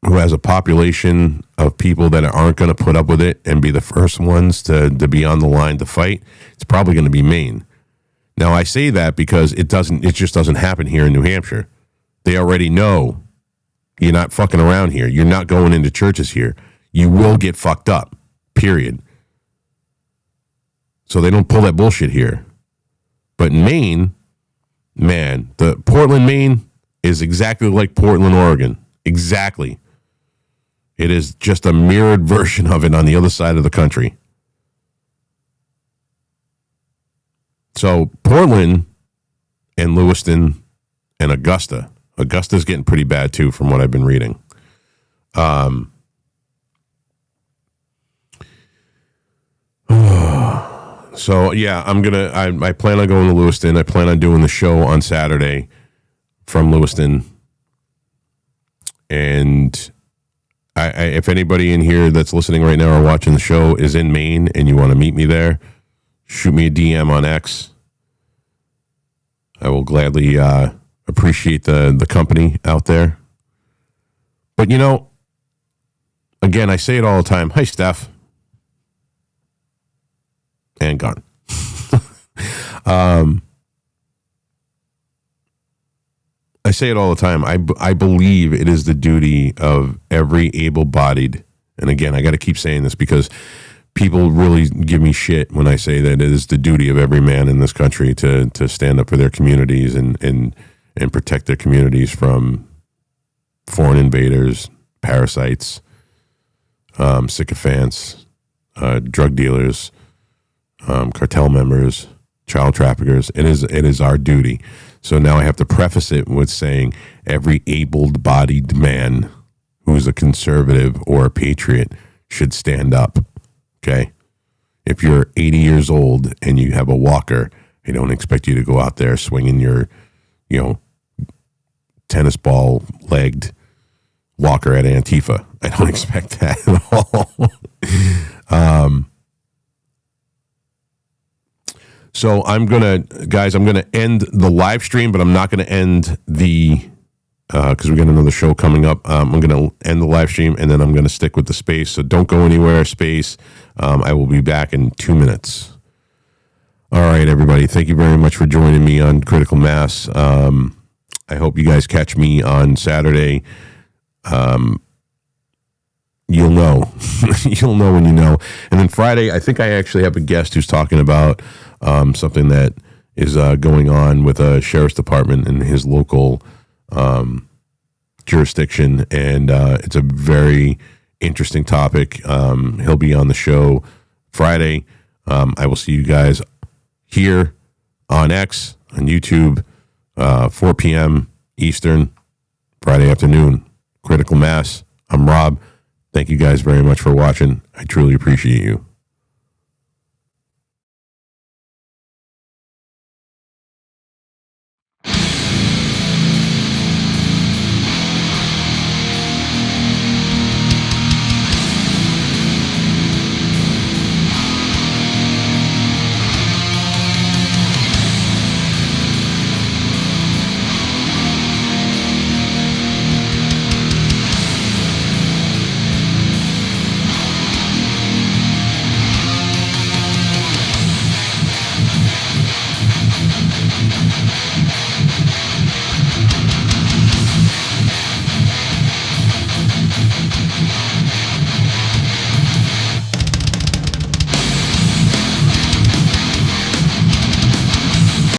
who has a population of people that aren't going to put up with it and be the first ones to be on the line to fight, it's probably going to be Maine. Now, I say that because it just doesn't happen here in New Hampshire. They already know you're not fucking around here. You're not going into churches here. You will get fucked up, period. So they don't pull that bullshit here. But in Maine, man, the Portland, Maine is exactly like Portland, Oregon. Exactly. It is just a mirrored version of it on the other side of the country. So Portland and Lewiston and Augusta. Augusta's getting pretty bad too, from what I've been reading. So yeah, I plan on going to Lewiston. I plan on doing the show on Saturday from Lewiston. And if anybody in here that's listening right now or watching the show is in Maine and you want to meet me there, shoot me a DM on X. I will gladly appreciate the company out there. But again, I say it all the time. Hi, Steph. And gone. I say it all the time. I believe it is the duty of every able-bodied, and again, I got to keep saying this because people really give me shit when I say that it is the duty of every man in this country to stand up for their communities and protect their communities from foreign invaders, parasites, sycophants, drug dealers, cartel members, child traffickers. It is our duty. So now I have to preface it with saying every able-bodied man who's a conservative or a patriot should stand up. Okay? If you're 80 years old and you have a walker, I don't expect you to go out there swinging your, tennis ball legged walker at Antifa. I don't expect that at all. So I'm going to end the live stream, but I'm not going to end the, because we got another show coming up. I'm going to end the live stream, and then I'm going to stick with the space. So don't go anywhere, space. I will be back in 2 minutes. All right, everybody. Thank you very much for joining me on Critical Mass. I hope you guys catch me on Saturday. You'll know. You'll know when you know. And then Friday, I think I actually have a guest who's talking about something that is going on with a sheriff's department in his local jurisdiction. And it's a very interesting topic. He'll be on the show Friday. I will see you guys here on X, on YouTube, 4 p.m. Eastern, Friday afternoon. Critical Mass. I'm Rob. Thank you guys very much for watching. I truly appreciate you.